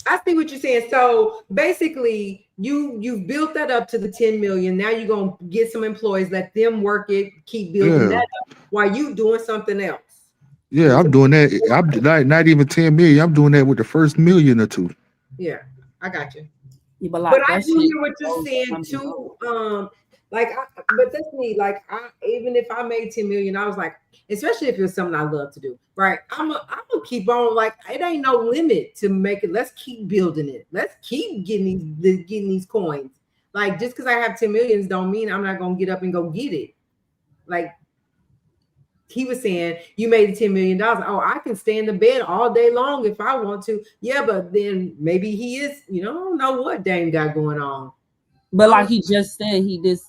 I see what you're saying. So basically, you've built that up to the 10 million. Now you're gonna get some employees, let them work it, keep building that up while you doing something else. Yeah, I'm doing that. I'm not even 10 million. I'm doing that with the first million or two. Yeah, I got you. Yeah, but I do hear what you're saying too. But that's me. Like, even if I made 10 million, I was like, especially if it's something I love to do, right? I'm gonna keep on. Like, it ain't no limit to make it. Let's keep building it. Let's keep getting these coins. Like, just because I have 10 millions don't mean I'm not gonna get up and go get it. Like he was saying, you made $10 million. Oh, I can stay in the bed all day long if I want to. Yeah, but then maybe he is, I don't know what Dame got going on. But like he just said, he just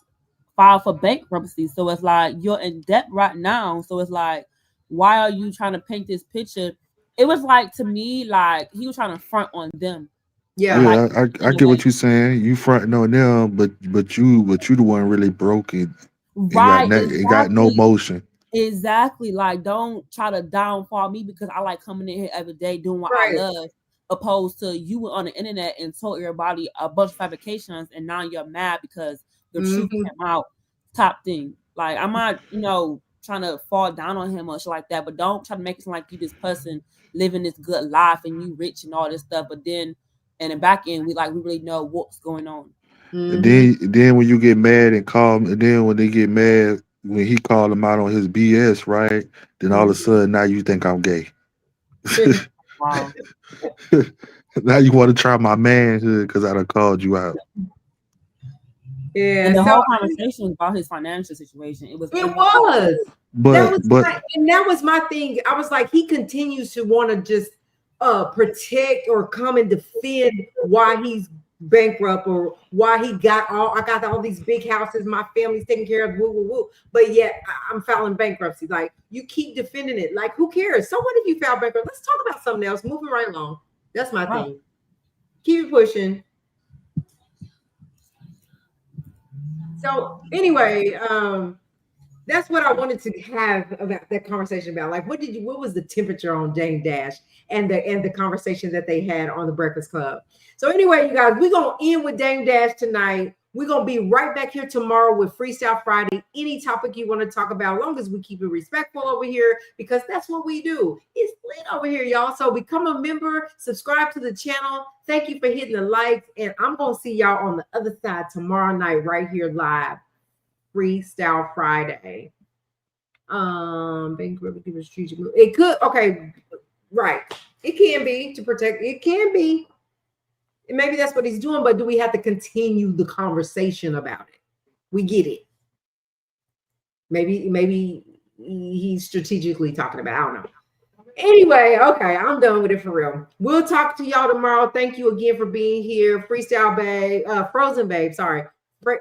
filed for bankruptcy. So it's like you're in debt right now. So it's like, why are you trying to paint this picture? It was like, to me, like he was trying to front on them. Yeah, I get what you're saying. You fronting on them, but you the one really broke it. Right. It got no motion. Exactly. Like, don't try to downfall me because I like coming in here every day doing what I love, opposed to you were on the internet and told everybody a bunch of fabrications and now you're mad because the truth came out. Top thing. Like, I'm not, trying to fall down on him or shit like that, but don't try to make it seem like you this person living this good life and you rich and all this stuff. But then in the back end, we really know what's going on. And then when you get mad and call, and then when they get mad, when he called him out on his BS, right? Then all of a sudden now you think I'm gay. Wow. Now you want to try my manhood because I done called you out. Yeah. And the whole conversation was about his financial situation. It was. But that was my thing. I was like, he continues to want to just protect or come and defend why he's bankrupt or why I got all these big houses, my family's taking care of, woo woo woo, but yet I'm filing bankruptcy. Like, you keep defending it. Like, who cares? So what if you file bankrupt? Let's talk about something else. Moving right along. That's my thing. Keep it pushing. So anyway, That's what I wanted to have about that conversation about. Like, what was the temperature on Dame Dash and the conversation that they had on the Breakfast Club? So anyway, you guys, we're gonna end with Dame Dash tonight. We're gonna be right back here tomorrow with Freestyle Friday. Any topic you want to talk about, as long as we keep it respectful over here, because that's what we do. It's lit over here, y'all. So become a member, subscribe to the channel. Thank you for hitting the likes, and I'm gonna see y'all on the other side tomorrow night, right here live. Freestyle Friday. It could, okay, right. It can be to protect, it can be. And maybe that's what he's doing, but do we have to continue the conversation about it? We get it. Maybe he's strategically talking about, I don't know. Anyway, okay, I'm done with it for real. We'll talk to y'all tomorrow. Thank you again for being here. Freestyle Babe, Frozen Babe, sorry.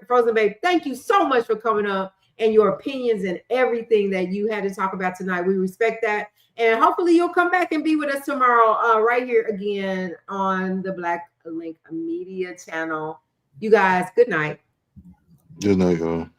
Frozen Babe, thank you so much for coming up and your opinions and everything that you had to talk about tonight. We respect that. And hopefully you'll come back and be with us tomorrow right here again on the Black Link Media channel. You guys, good night. Good night, y'all.